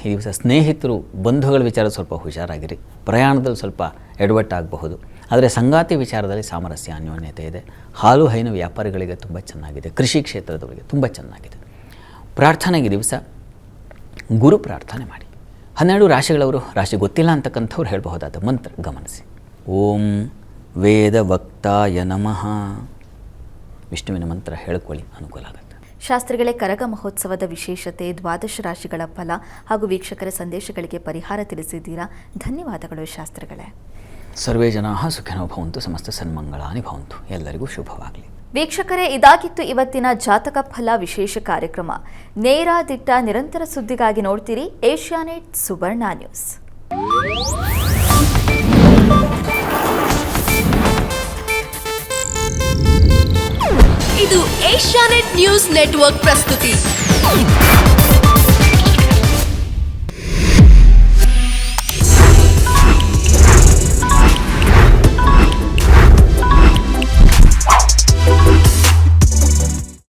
B: ಈ ದಿವಸ ಸ್ನೇಹಿತರು, ಬಂಧುಗಳ ವಿಚಾರ ಸ್ವಲ್ಪ ಹುಷಾರಾಗಿರಿ. ಪ್ರಯಾಣದಲ್ಲಿ ಸ್ವಲ್ಪ ಎಡವಟ್ಟಾಗಬಹುದು. ಆದರೆ ಸಂಗಾತಿ ವಿಚಾರದಲ್ಲಿ ಸಾಮರಸ್ಯ, ಅನ್ಯೋನ್ಯತೆ ಇದೆ. ಹಾಲು ಹೈನು ವ್ಯಾಪಾರಿಗಳಿಗೆ ತುಂಬ ಚೆನ್ನಾಗಿದೆ. ಕೃಷಿ ಕ್ಷೇತ್ರದವರಿಗೆ ತುಂಬ ಚೆನ್ನಾಗಿದೆ. ಪ್ರಾರ್ಥನೆಗೆ ದಿವಸ ಗುರು ಪ್ರಾರ್ಥನೆ ಮಾಡಿ. 12 ರಾಶಿಗಳವರು, ರಾಶಿ ಗೊತ್ತಿಲ್ಲ ಅಂತಕ್ಕಂಥವ್ರು ಹೇಳಬಹುದಾದ ಮಂತ್ರ ಗಮನಿಸಿ. ಓಂ ವೇದವಕ್ತಾಯ ನಮಃ. ವಿಷ್ಣುವಿನ ಮಂತ್ರ ಹೇಳ್ಕೊಳ್ಳಿ, ಅನುಕೂಲ ಆಗುತ್ತೆ.
A: ಶಾಸ್ತ್ರಿಗಳೇ, ಕರಗ ಮಹೋತ್ಸವದ ವಿಶೇಷತೆ, ದ್ವಾದಶ ರಾಶಿಗಳ ಫಲ ಹಾಗೂ ವೀಕ್ಷಕರ ಸಂದೇಶಗಳಿಗೆ ಪರಿಹಾರ ತಿಳಿಸಿದ್ದೀರಾ. ಧನ್ಯವಾದಗಳು ಶಾಸ್ತ್ರಿಗಳೇ.
B: ಸರ್ವೇ ಜನಾಃ ಸುಖಿನೋ ಭವಂತು, ಸಮಸ್ತ ಸನ್ಮಂಗಳಾನಿ ಭವಂತು. ಎಲ್ಲರಿಗೂ ಶುಭವಾಗಲಿ.
A: ವೀಕ್ಷಕರೇ, ಇದಾಗಿತ್ತು ಇವತ್ತಿನ ಜಾತಕ ಫಲ ವಿಶೇಷ ಕಾರ್ಯಕ್ರಮ. ನೇರ, ದಿಟ್ಟ, ನಿರಂತರ ಸುದ್ದಿಗಾಗಿ ನೋಡ್ತೀರಿ ಏಷ್ಯಾನೆಟ್ ಸುವರ್ಣ ನ್ಯೂಸ್.
C: ಇದು ಏಷ್ಯಾನೆಟ್ ನ್ಯೂಸ್ ನೆಟ್ವರ್ಕ್ ಪ್ರಸ್ತುತಿ.